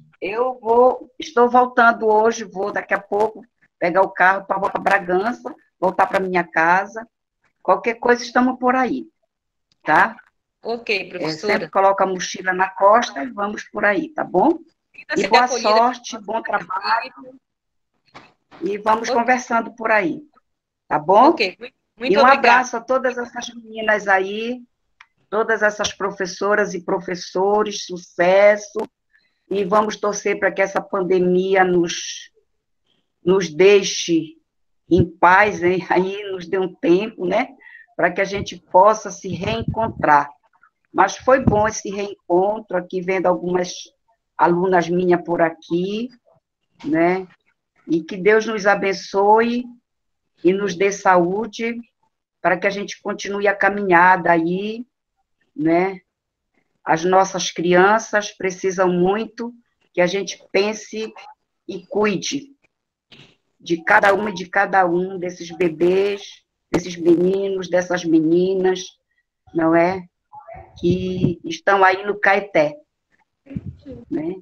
estou voltando hoje, vou daqui a pouco pegar o carro para voltar para Bragança, voltar para minha casa. Qualquer coisa, estamos por aí, tá? Ok, professora. Sempre coloca a mochila na costa e vamos por aí, tá bom? E boa sorte, bom trabalho. E vamos conversando por aí, tá bom? Ok, muito e um obrigada. Abraço a todas essas meninas aí, todas essas professoras e professores, sucesso. E vamos torcer para que essa pandemia nos deixe em paz, hein? Aí nos dê um tempo, né? Para que a gente possa se reencontrar. Mas foi bom esse reencontro aqui, vendo algumas alunas minhas por aqui, né? E que Deus nos abençoe e nos dê saúde para que a gente continue a caminhada aí, né? As nossas crianças precisam muito que a gente pense e cuide de cada uma e de cada um desses bebês, desses meninos, dessas meninas, não é? Que estão aí no Caeté, né?